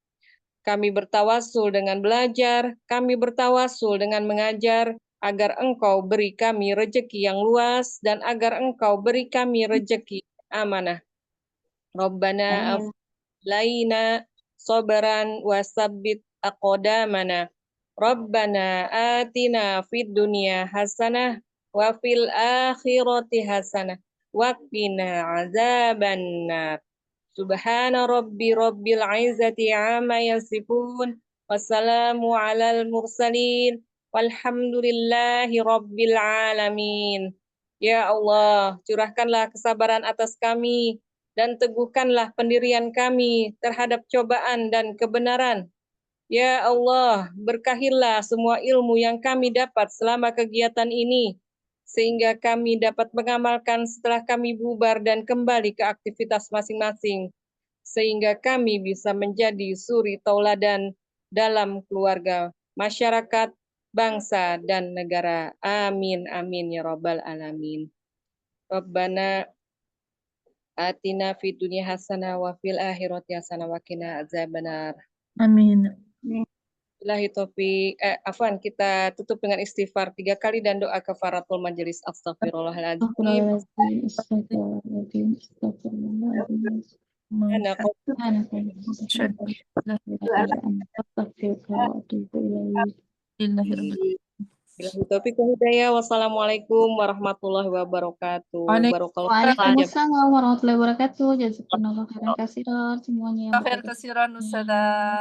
Kami bertawasul dengan belajar, kami bertawasul dengan mengajar, agar Engkau beri kami rejeki yang luas, dan agar Engkau beri kami rejeki amanah. Rabbana aflaina sabran wa sabbit aqdamana. Rabbana atina fid dunya hasanah wa fil akhirati hasanah wa qina azabannar. Subhana rabbi rabbil izzati amma yasifun wassalamu alal mursalin walhamdulillahi rabbil alamin. Ya Allah, curahkanlah kesabaran atas kami dan teguhkanlah pendirian kami terhadap cobaan dan kebenaran. Ya Allah, berkahilah semua ilmu yang kami dapat selama kegiatan ini, sehingga kami dapat mengamalkan setelah kami bubar dan kembali ke aktivitas masing-masing, sehingga kami bisa menjadi suri tauladan dalam keluarga, masyarakat, bangsa, dan negara. Amin, amin, ya Rabbal Alamin. Rabbana atina fid dunya hasanah wa fil akhirati hasanah wa qina adzabannar. Amin. Billahi taufik. Afwan, kita tutup dengan istighfar 3 kali dan doa kafaratul majelis. Astagfirullahaladzim. Billahi taufik wal hidayah. Wassalamualaikum warahmatullahi wabarakatuh. Waalaikumsalam warahmatullahi wabarakatuh. Jazakumullah khairan katsiran semuanya. Kasiran Ustazah.